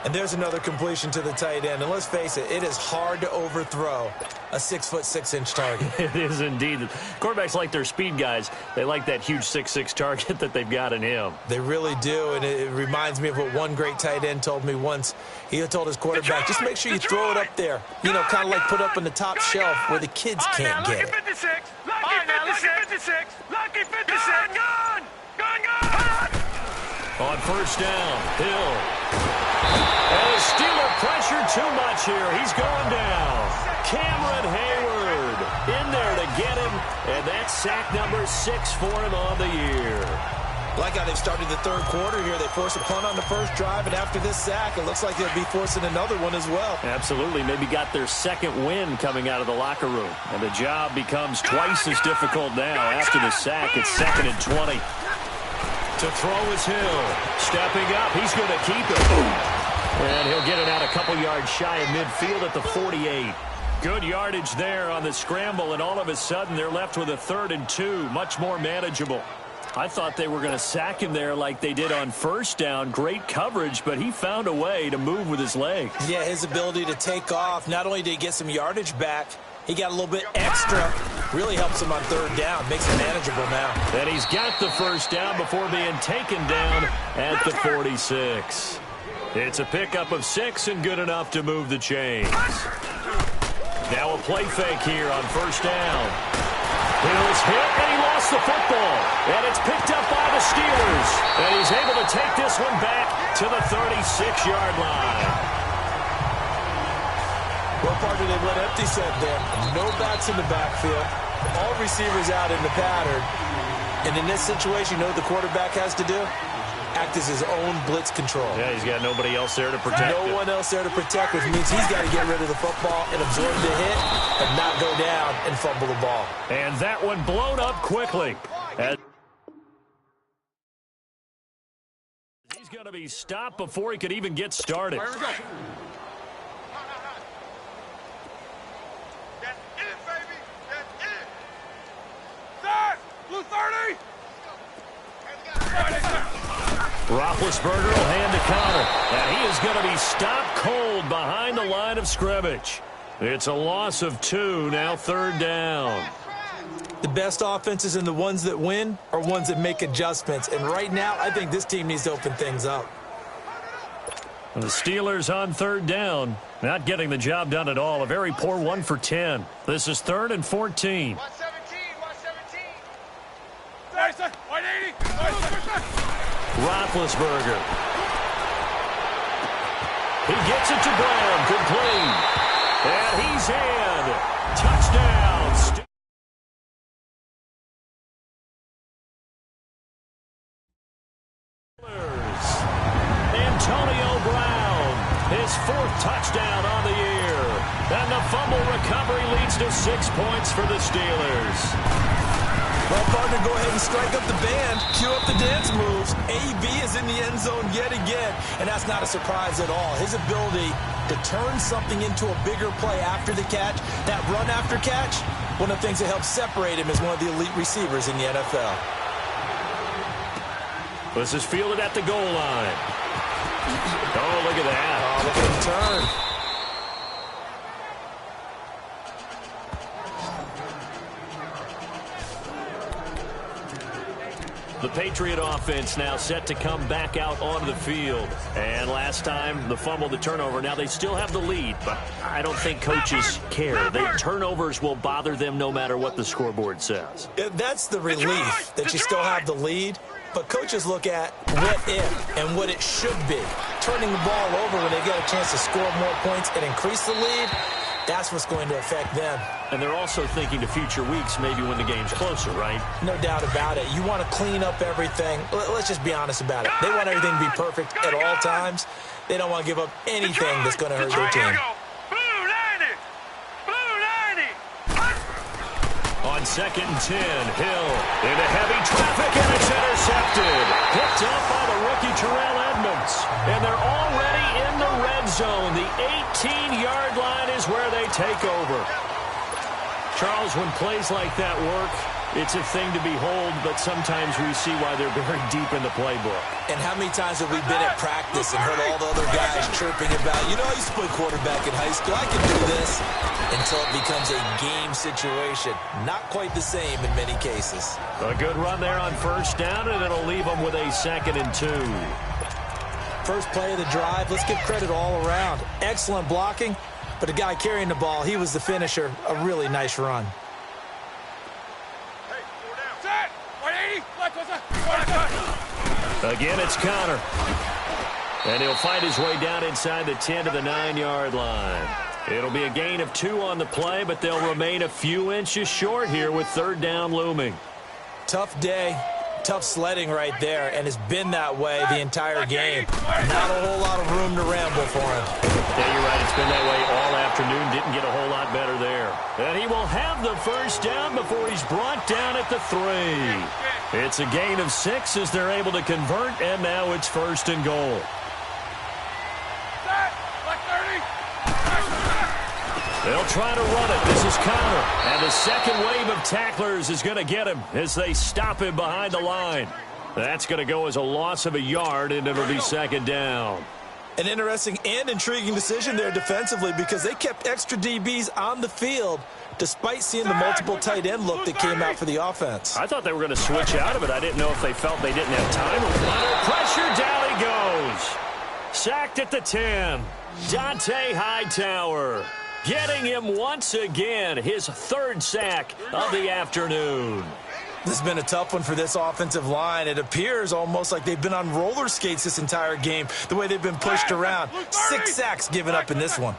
And there's another completion to the tight end. And let's face it, it is hard to overthrow a 6'6" target. It is indeed. Quarterbacks like their speed guys. They like that huge 6'6" target that they've got in him. They really do, and it reminds me of what one great tight end told me once. He told his quarterback, just make sure you throw it up there. You know, kind of like put up on the top shelf where the kids can't get it. Lucky 56. Lucky 56. Lucky 56. Gun. On first down, Hill. And the Steeler pressure too much here. He's going down. Cameron Hayward in there to get him. And that's sack number 6 for him on the year. Like how they've started the third quarter here. They force a punt on the first drive, and after this sack, it looks like they'll be forcing another one as well. Absolutely. Maybe got their second win coming out of the locker room. And the job becomes twice as difficult now after the sack. It's 2nd and 20. To throw is Hill. Stepping up. He's going to keep it. And he'll get it out a couple yards shy of midfield at the 48. Good yardage there on the scramble, and all of a sudden they're left with a 3rd and 2. Much more manageable. I thought they were going to sack him there like they did on first down. Great coverage, but he found a way to move with his legs. Yeah, his ability to take off. Not only did he get some yardage back, he got a little bit extra. Really helps him on 3rd down. Makes it manageable now. And he's got the first down before being taken down at the 46. It's a pickup of 6 and good enough to move the chains. Now a play fake here on first down. Hill's hit, and he lost the football. And it's picked up by the Steelers. And he's able to take this one back to the 36-yard line. What part did they let empty set there? No backs in the backfield. All receivers out in the pattern. And in this situation, you know what the quarterback has to do? Act as his own blitz control. Yeah, he's got nobody else there to protect No one else there to protect, which means he's got to get rid of the football and absorb the hit and not go down and fumble the ball. And that one blown up quickly. As he's going to be stopped before he could even get started. Here we go. That's it, baby. That's it. Sir, blue 30. Roethlisberger will hand to Connor. And he is going to be stopped cold behind the line of scrimmage. It's a loss of 2, now 3rd down. The best offenses and the ones that win are ones that make adjustments. And right now, I think this team needs to open things up. And the Steelers on 3rd down. Not getting the job done at all. A very poor 1 for 10. This is 3rd and 14. 117. 180. Roethlisberger. He gets it to Brown. Complete. And he's in. Touchdown. Steelers. Antonio Brown. His 4th touchdown on the year. And the fumble recovery leads to 6 points for the Steelers. Well, partner, go ahead and strike up the band, cue up the dance moves. AB is in the end zone yet again, and that's not a surprise at all. His ability to turn something into a bigger play after the catch, that run after catch, one of the things that helps separate him as one of the elite receivers in the NFL. This is fielded at the goal line. Oh, look at that. Oh, look at the turn. The Patriot offense now set to come back out onto the field. And last time, the fumble, the turnover. Now they still have the lead, but I don't think coaches care. The turnovers will bother them no matter what the scoreboard says. That's the relief that you still have the lead. But coaches look at what if and what it should be. Turning the ball over when they get a chance to score more points and increase the lead, That's what's going to affect them. And they're also thinking to future weeks, maybe when the game's closer, right? No doubt about it. You want to clean up everything. Let's just be honest about it. They want everything to be perfect at all times. They don't want to give up anything that's going to hurt their team. On 2nd and 10, Hill into heavy traffic, and it's intercepted. Picked up by the rookie Terrell Edmonds. And they're already in the red zone. The 18-yard line is where they take over. Charles, when plays like that work, it's a thing to behold, but sometimes we see why they're very deep in the playbook. And how many times have we been at practice and heard all the other guys chirping about, you know, I used to play quarterback in high school, I can do this, until it becomes a game situation. Not quite the same in many cases. A good run there on 1st down, and it'll leave them with a 2nd and 2. First play of the drive, let's give credit all around. Excellent blocking, but the guy carrying the ball, he was the finisher. A really nice run. Again, it's Connor. And he'll find his way down inside the 10 to the 9-yard line. It'll be a gain of 2 on the play, but they'll remain a few inches short here with 3rd down looming. Tough day, tough sledding right there, and it's been that way the entire game. Not a whole lot of room to ramble for him. Yeah, you're right. It's been that way all afternoon. Didn't get a whole lot better there. And he will have the 1st down before he's brought down at the 3. It's a gain of 6 as they're able to convert, and now it's 1st and goal. They'll try to run it. This is Connor. And the second wave of tacklers is going to get him as they stop him behind the line. That's going to go as a loss of a yard, and it'll be 2nd down. An interesting and intriguing decision there defensively because they kept extra DBs on the field despite seeing the multiple tight end look that came out for the offense. I thought they were going to switch out of it. I didn't know if they felt they didn't have time. Under pressure, down he goes. Sacked at the 10. Dante Hightower getting him once again, his 3rd sack of the afternoon. This has been a tough one for this offensive line. It appears almost like they've been on roller skates this entire game, the way they've been pushed around. 6 sacks given up in this one.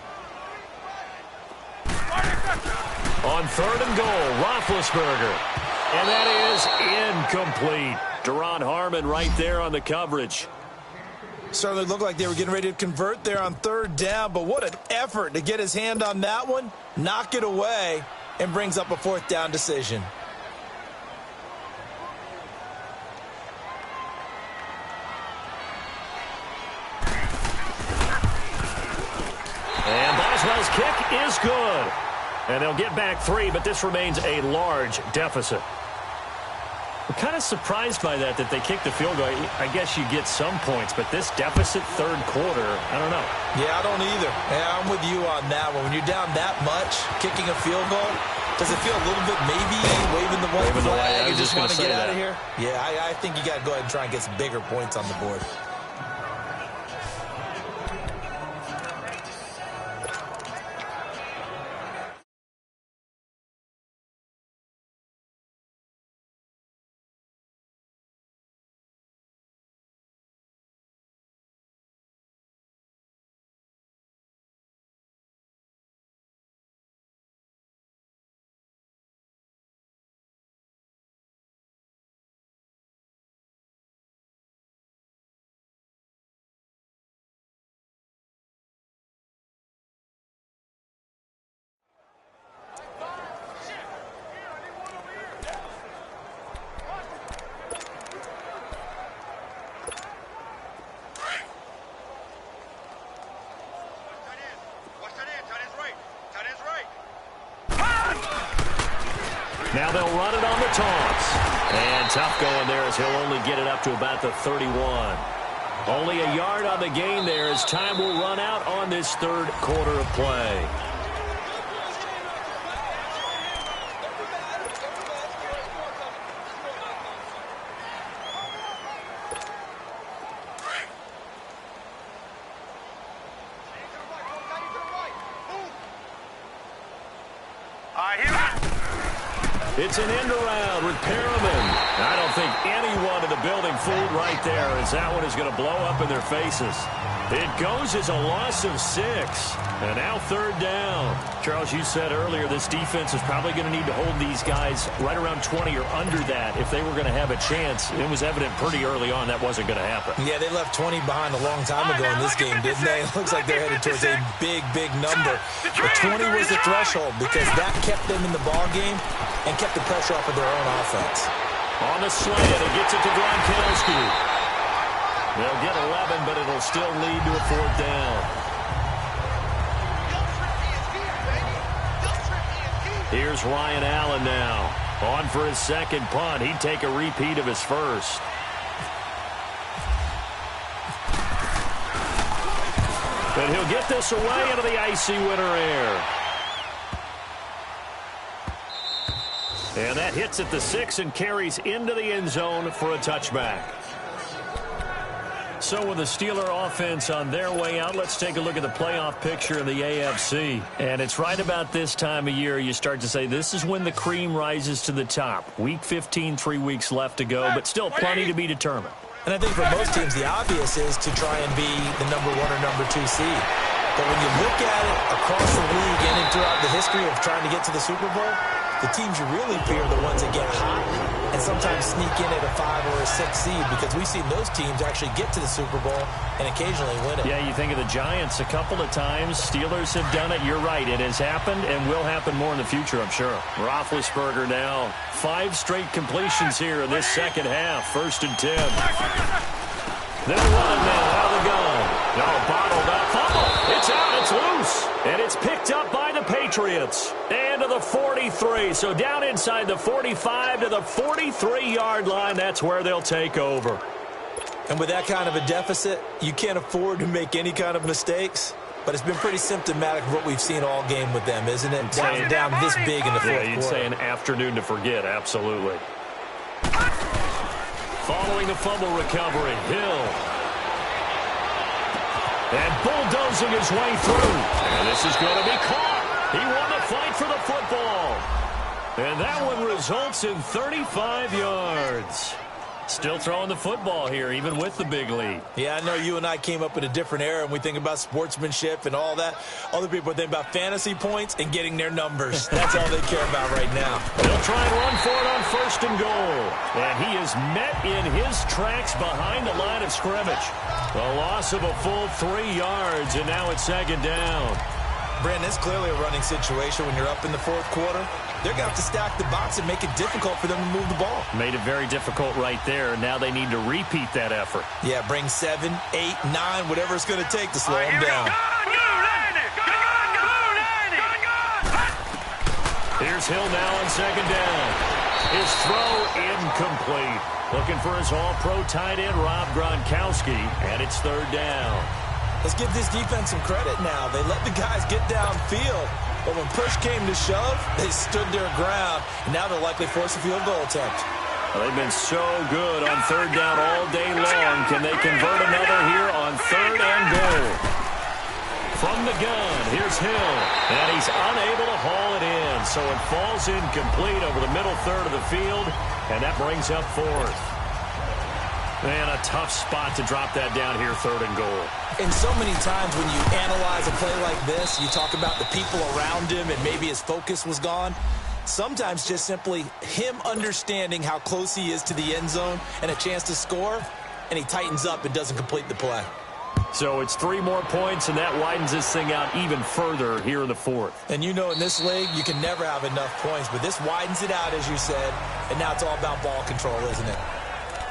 On 3rd and goal, Roethlisberger. And that is incomplete. Deron Harmon right there on the coverage. Certainly looked like they were getting ready to convert there on 3rd down, but what an effort to get his hand on that one, knock it away, and brings up a 4th down decision. And Boswell's kick is good. And they'll get back 3, but this remains a large deficit. I'm kind of surprised by that they kicked the field goal. I guess you get some points, but this deficit 3rd quarter, I don't know. Yeah, I don't either. Yeah, I'm with you on that one. When you're down that much, kicking a field goal, does it feel a little bit maybe waving the white flag and just want to get out of here? Yeah, I think you got to go ahead and try and get some bigger points on the board. Now they'll run it on the taunts. And tough going there as he'll only get it up to about the 31. Only a yard on the gain there as time will run out on this 3rd quarter of play. It's an end around with Perriman. I don't think anyone in the building fooled right there, as that one is going to blow up in their faces. It goes as a loss of 6. And now third down. Charles, you said earlier this defense is probably going to need to hold these guys right around 20 or under that if they were going to have a chance. It was evident pretty early on that wasn't going to happen. Yeah, they left 20 behind a long time ago in this game, didn't they? It looks like they're headed towards a big, big number. But 20 was the threshold because that kept them in the ball game and kept the pressure off of their own offense. On the slant, it gets it to Gronkowski. They'll get 11, but it'll still lead to a fourth down. Here's Ryan Allen now. On for his second punt. He'd take a repeat of his first. But he'll get this away into the icy winter air. And that hits at the 6 and carries into the end zone for a touchback. So with the Steeler offense on their way out, let's take a look at the playoff picture in the AFC. And it's right about this time of year you start to say this is when the cream rises to the top. Week 15, 3 weeks left to go, but still plenty to be determined. And I think for most teams, the obvious is to try and be the number 1 or number 2 seed. But when you look at it across the league and throughout the history of trying to get to the Super Bowl, the teams you really fear are the ones that get hot and sometimes sneak in at a 5 or a 6 seed because we've seen those teams actually get to the Super Bowl and occasionally win it. Yeah, you think of the Giants a couple of times. Steelers have done it. You're right. It has happened and will happen more in the future, I'm sure. Roethlisberger now. 5 straight completions here in this second half. 1st and 10. They'll run it now out of the gun. No, bottled up. Fumble. It's out. It's loose. And it's picked up by the Patriots. And to the 43. So down inside the 45 to the 43-yard line. That's where they'll take over. And with that kind of a deficit, you can't afford to make any kind of mistakes. But it's been pretty symptomatic of what we've seen all game with them, isn't it? Down this big in the fourth quarter. Yeah, you'd say an afternoon to forget. Absolutely. Following the fumble recovery, Hill. And bulldozing his way through. And this is going to be caught. He won the fight for the football. And that one results in 35 yards. Still throwing the football here, even with the big lead. Yeah, I know you and I came up in a different era, and we think about sportsmanship and all that. Other people think about fantasy points and getting their numbers. That's all they care about right now. They'll try and run for it on 1st and goal. And he is met in his tracks behind the line of scrimmage. A loss of a full 3 yards, and now it's 2nd down. Brandon, it's clearly a running situation when you're up in the 4th quarter. They're going to have to stack the box and make it difficult for them to move the ball. Made it very difficult right there. Now they need to repeat that effort. Yeah, bring 7, 8, 9, whatever it's going to take to slow them down. Here's Hill now on 2nd down. His throw incomplete. Looking for his all-pro tight end, Rob Gronkowski, and it's 3rd down. Let's give this defense some credit now. They let the guys get downfield. But when push came to shove, they stood their ground, and now they'll likely force a field goal attempt. Well, they've been so good on 3rd down all day long. Can they convert another here on 3rd and goal? From the gun, here's Hill, and he's unable to haul it in. So it falls incomplete over the middle third of the field, and that brings up 4th. Man, a tough spot to drop that down here, 3rd and goal. And so many times when you analyze a play like this, you talk about the people around him and maybe his focus was gone. Sometimes just simply him understanding how close he is to the end zone and a chance to score, and he tightens up and doesn't complete the play. So it's 3 more points, and that widens this thing out even further here in the 4th. And you know in this league, you can never have enough points, but this widens it out, as you said, and now it's all about ball control, isn't it?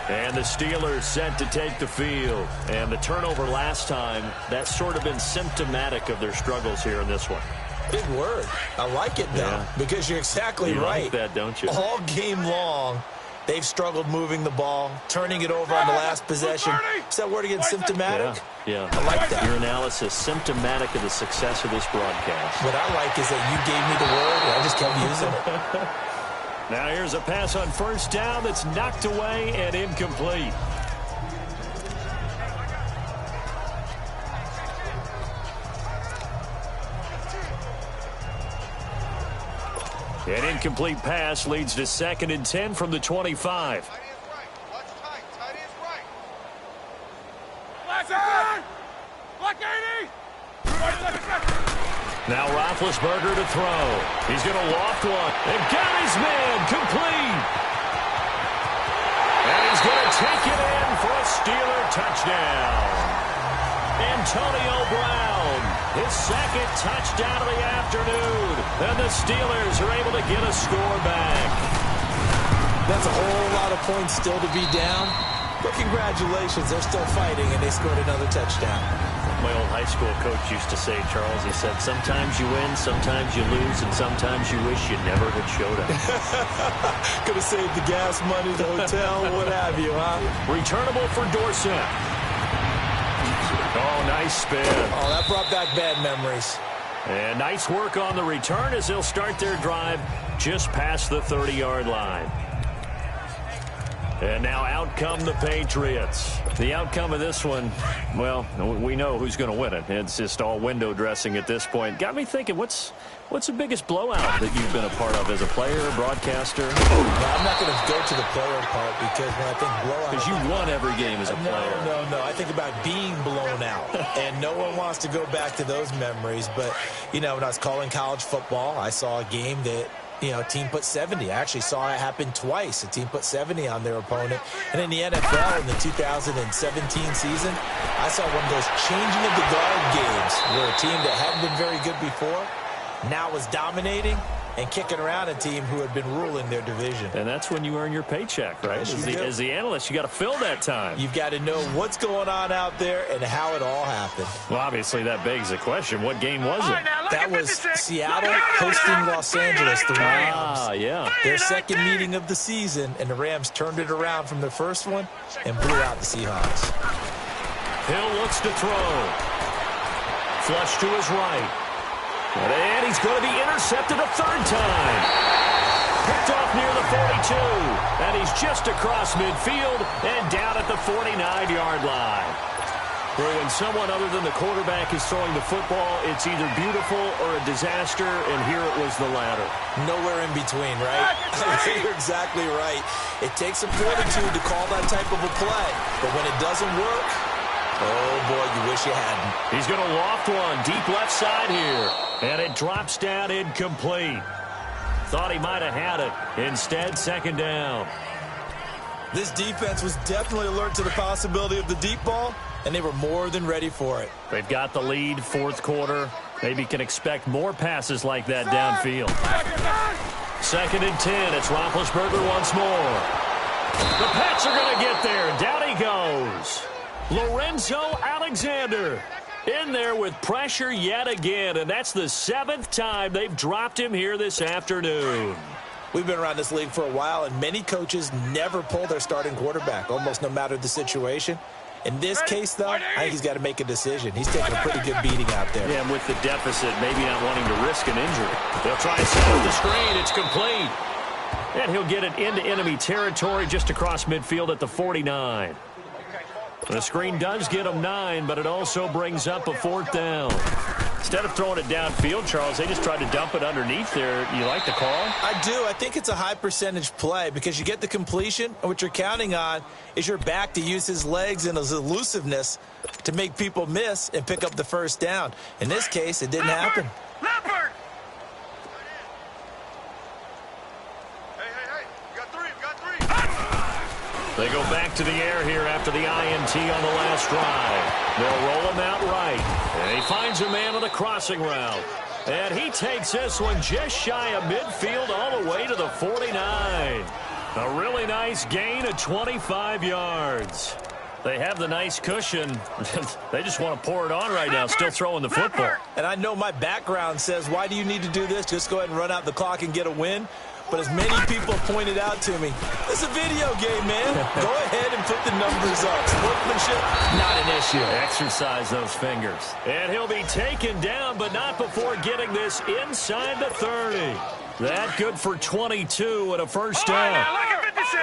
And the Steelers set to take the field. And the turnover last time, that's sort of been symptomatic of their struggles here in this one. Big word. I like it, though, because you're exactly right. You like that, don't you? All game long, they've struggled moving the ball, turning it over on the last possession. Is that word again, symptomatic? Yeah. I like that. Your analysis, symptomatic of the success of this broadcast. What I like is that you gave me the word, and I just kept using it. Now here's a pass on 1st down that's knocked away and incomplete. An incomplete pass leads to 2nd and 10 from the 25. Now Roethlisberger to throw. He's going to loft one. And got his man complete. And he's going to take it in for a Steeler touchdown. Antonio Brown, his 2nd touchdown of the afternoon. And the Steelers are able to get a score back. That's a whole lot of points still to be down. But congratulations, they're still fighting, and they scored another touchdown. My old high school coach used to say, Charles, he said, sometimes you win, sometimes you lose, and sometimes you wish you never had showed up. Could have saved the gas money, the hotel, what have you, huh? Returnable for Dorsett. Oh, nice spin. Oh, that brought back bad memories. And nice work on the return as they'll start their drive just past the 30-yard line. And now out come the Patriots. The outcome of this one, well, we know who's going to win it. It's just all window dressing at this point. Got me thinking, what's the biggest blowout that you've been a part of as a player, broadcaster? No, I'm not going to go to the player part because when I think blowout... Because you won every game as a player. No. I think about being blown out. And no one wants to go back to those memories. But, you know, when I was calling college football, I saw a game that... You know, a team put 70. I actually saw it happen twice. A team put 70 on their opponent. And in the NFL in the 2017 season, I saw one of those changing of the guard games where a team that hadn't been very good before now was dominating and kicking around a team who had been ruling their division. And that's when you earn your paycheck, right? As the analyst, you got to fill that time. You've got to know what's going on out there and how it all happened. Well, obviously, that begs the question, what game was it? That was Seattle hosting Los Angeles, the Rams. Yeah. Their second meeting of the season, and the Rams turned it around from their first one and blew out the Seahawks. Hill looks to throw. Flush to his right. And he's going to be intercepted a 3rd time. Picked off near the 42. And he's just across midfield and down at the 49-yard line. Where when someone other than the quarterback is throwing the football, it's either beautiful or a disaster, and here it was the latter. Nowhere in between, right? You're exactly right. It takes some fortitude to call that type of a play. But when it doesn't work, oh, boy, you wish you hadn't. He's going to loft one deep left side here. And it drops down incomplete. Thought he might have had it. Instead, 2nd down. This defense was definitely alert to the possibility of the deep ball, and they were more than ready for it. They've got the lead, 4th quarter. Maybe can expect more passes like that downfield. 2nd and 10. It's Roethlisberger once more. The Pats are going to get there. Down he goes. Lorenzo Alexander in there with pressure yet again, and that's the 7th time they've dropped him here this afternoon. We've been around this league for a while, and many coaches never pull their starting quarterback, almost no matter the situation. In this case, though, I think he's got to make a decision. He's taking a pretty good beating out there. Yeah, and with the deficit, maybe not wanting to risk an injury. They'll try to set up the screen. It's complete. And he'll get it into enemy territory just across midfield at the 49. The screen does get him 9, but it also brings up a 4th down. Instead of throwing it downfield, Charles, they just tried to dump it underneath there. You like the call? I do. I think it's a high percentage play because you get the completion, and what you're counting on is your back to use his legs and his elusiveness to make people miss and pick up the 1st down. In this case, it didn't happen. Leopard! Hey, you got 3, They go back to the air here after the INT on the last drive. They'll roll him out right. And he finds a man on the crossing route. And he takes this one just shy of midfield all the way to the 49. A really nice gain of 25 yards. They have the nice cushion. They just want to pour it on right now, still throwing the football. And I know my background says, why do you need to do this? Just go ahead and run out the clock and get a win. But as many people pointed out to me, it's a video game, man. Go ahead and put the numbers up. Sportsmanship, not an issue. Exercise those fingers. And he'll be taken down, but not before getting this inside the 30. That good for 22 and a 1st down.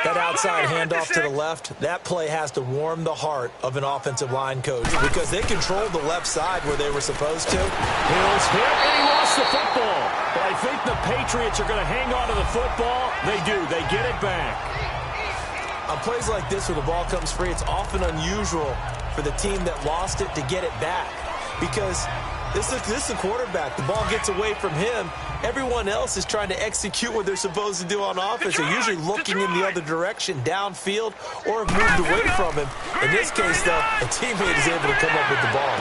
That outside handoff to the left, that play has to warm the heart of an offensive line coach because they controlled the left side where they were supposed to. Hill's hit, and he lost the football. But I think the Patriots are going to hang on to the football. They do. They get it back. On plays like this where the ball comes free, it's often unusual for the team that lost it to get it back because this is the quarterback. The ball gets away from him. Everyone else is trying to execute what they're supposed to do on offense. They're usually looking in the other direction, downfield, or have moved away from him. In this case, though, a teammate is able to come up with the ball.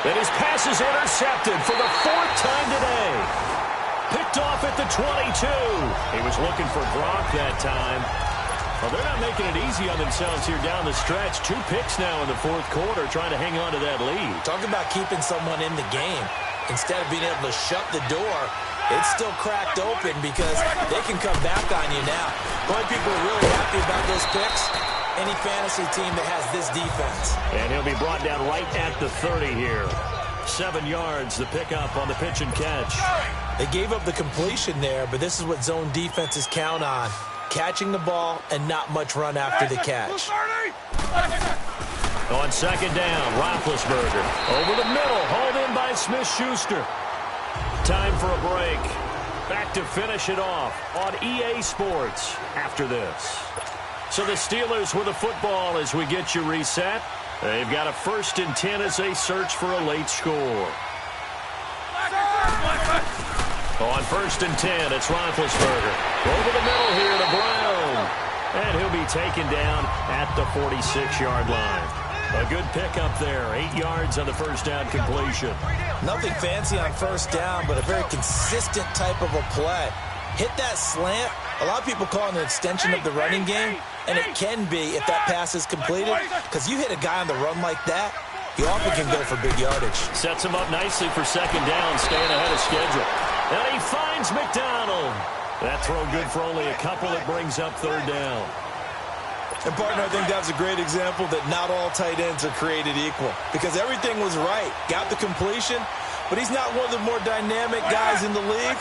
And his pass is intercepted for the 4th time today. Picked off at the 22. He was looking for Gronk that time. Well, they're not making it easy on themselves here down the stretch. 2 picks now in the 4th quarter, trying to hang on to that lead. Talk about keeping someone in the game. Instead of being able to shut the door, it's still cracked open because they can come back on you now. The only people who are really happy about those picks, any fantasy team that has this defense. And he'll be brought down right at the 30 here. 7 yards, the pickup on the pitch and catch. They gave up the completion there, but this is what zone defenses count on. Catching the ball and not much run after the catch. On 2nd down, Roethlisberger. Over the middle, hauled in by Smith-Schuster. Time for a break. Back to finish it off on EA Sports after this. So the Steelers with the football as we get you reset. They've got a 1st and 10 as they search for a late score. On 1st and 10, it's Roethlisberger. Over the middle here to Brown. And he'll be taken down at the 46-yard line. A good pickup there. 8 yards on the 1st down completion. Nothing fancy on 1st down, but a very consistent type of a play. Hit that slant. A lot of people call it an extension of the running game, and it can be if that pass is completed, because you hit a guy on the run like that, he often can go for big yardage. Sets him up nicely for 2nd down, staying ahead of schedule. And he finds McDonald. That throw good for only a couple. It brings up 3rd down. And, partner, I think that's a great example that not all tight ends are created equal because everything was right. Got the completion, but he's not one of the more dynamic guys in the league.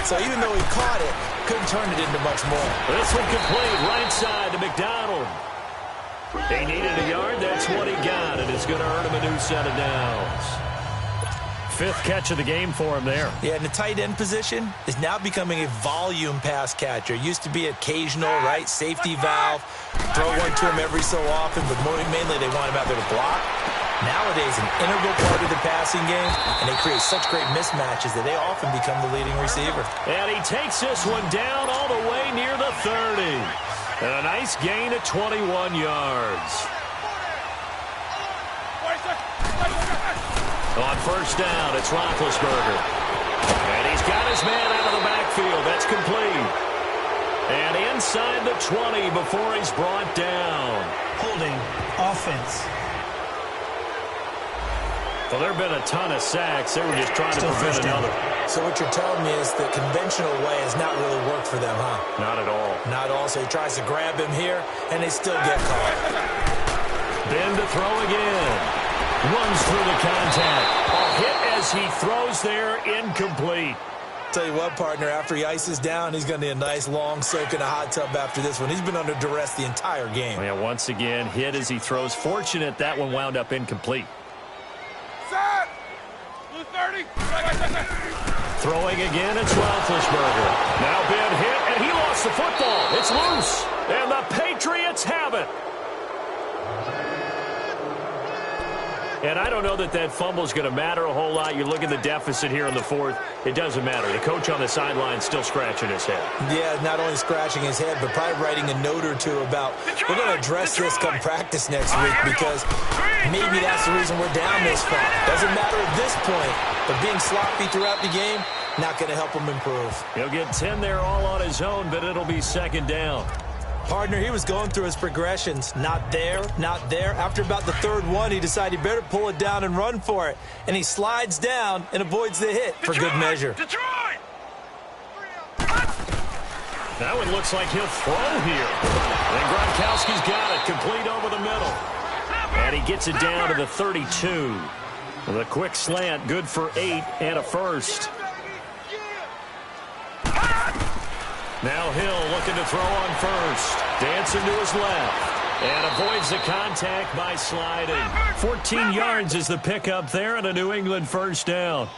So even though he caught it, couldn't turn it into much more. This one complete, right side to McDonald. He needed a yard. That's what he got, and it's going to earn him a new set of downs. 5th catch of the game for him there. Yeah, and the tight end position is now becoming a volume pass catcher. Used to be occasional, right? Safety valve. Throw one to him every so often, but mainly they want him out there to block. Nowadays, an integral part of the passing game, and they create such great mismatches that they often become the leading receiver. And he takes this one down all the way near the 30. And a nice gain at 21 yards. On 1st down, it's Roethlisberger. And he's got his man out of the backfield. That's complete. And inside the 20 before he's brought down. Holding offense. Well, there have been a ton of sacks. They were just trying to prevent another. So what you're telling me is the conventional way has not really worked for them, huh? Not at all. Not all. So he tries to grab him here, and they still get caught. Ben to throw again. Runs through the contact. A hit as he throws there, incomplete. Tell you what, partner, after he ices down, he's going to need a nice long soak in a hot tub after this one. He's been under duress the entire game. Yeah, once again, hit as he throws. Fortunate that one wound up incomplete. Set! Blue 30. Throwing again, it's Roethlisberger. Now Ben hit, and he lost the football. It's loose, and the Patriots have it. And I don't know that that fumble is going to matter a whole lot. You look at the deficit here in the 4th. It doesn't matter. The coach on the sideline still scratching his head. Yeah, not only scratching his head, but probably writing a note or two about we're going to address this come practice next week because maybe that's the reason we're down this far. Doesn't matter at this point, but being sloppy throughout the game, not going to help him improve. He'll get 10 there all on his own, but it'll be 2nd down. Partner, he was going through his progressions. Not there, not there. After about the 3rd one, he decided he better pull it down and run for it. And he slides down and avoids the hit for good measure. Detroit! That one looks like he'll throw here. And Gronkowski's got it, complete over the middle. And he gets it down to the 32. The quick slant, good for 8 and a 1st. Now Hill looking to throw on first. Dancing to his left. And avoids the contact by sliding. 14 yards is the pickup there and a New England first down.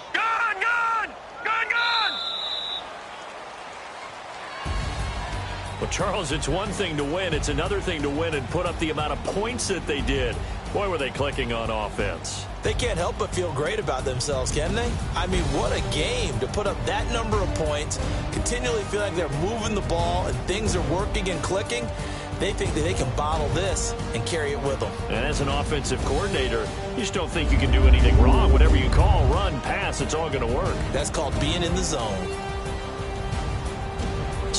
Well, Charles, it's one thing to win. It's another thing to win and put up the amount of points that they did. Boy, were they clicking on offense. They can't help but feel great about themselves, can they? I mean, what a game to put up that number of points, continually feel like they're moving the ball and things are working and clicking. They think that they can bottle this and carry it with them. And as an offensive coordinator, you just don't think you can do anything wrong. Whatever you call, run, pass, it's all going to work. That's called being in the zone.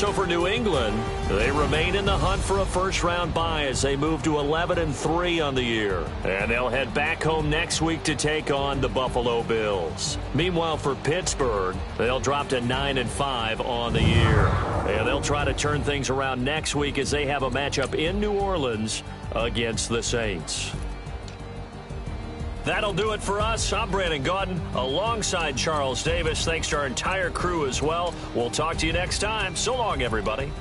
So for New England, they remain in the hunt for a first-round bye as they move to 11-3 on the year. And they'll head back home next week to take on the Buffalo Bills. Meanwhile, for Pittsburgh, they'll drop to 9-5 on the year. And they'll try to turn things around next week as they have a matchup in New Orleans against the Saints. That'll do it for us. I'm Brandon Gaudin alongside Charles Davis. Thanks to our entire crew as well. We'll talk to you next time. So long, everybody.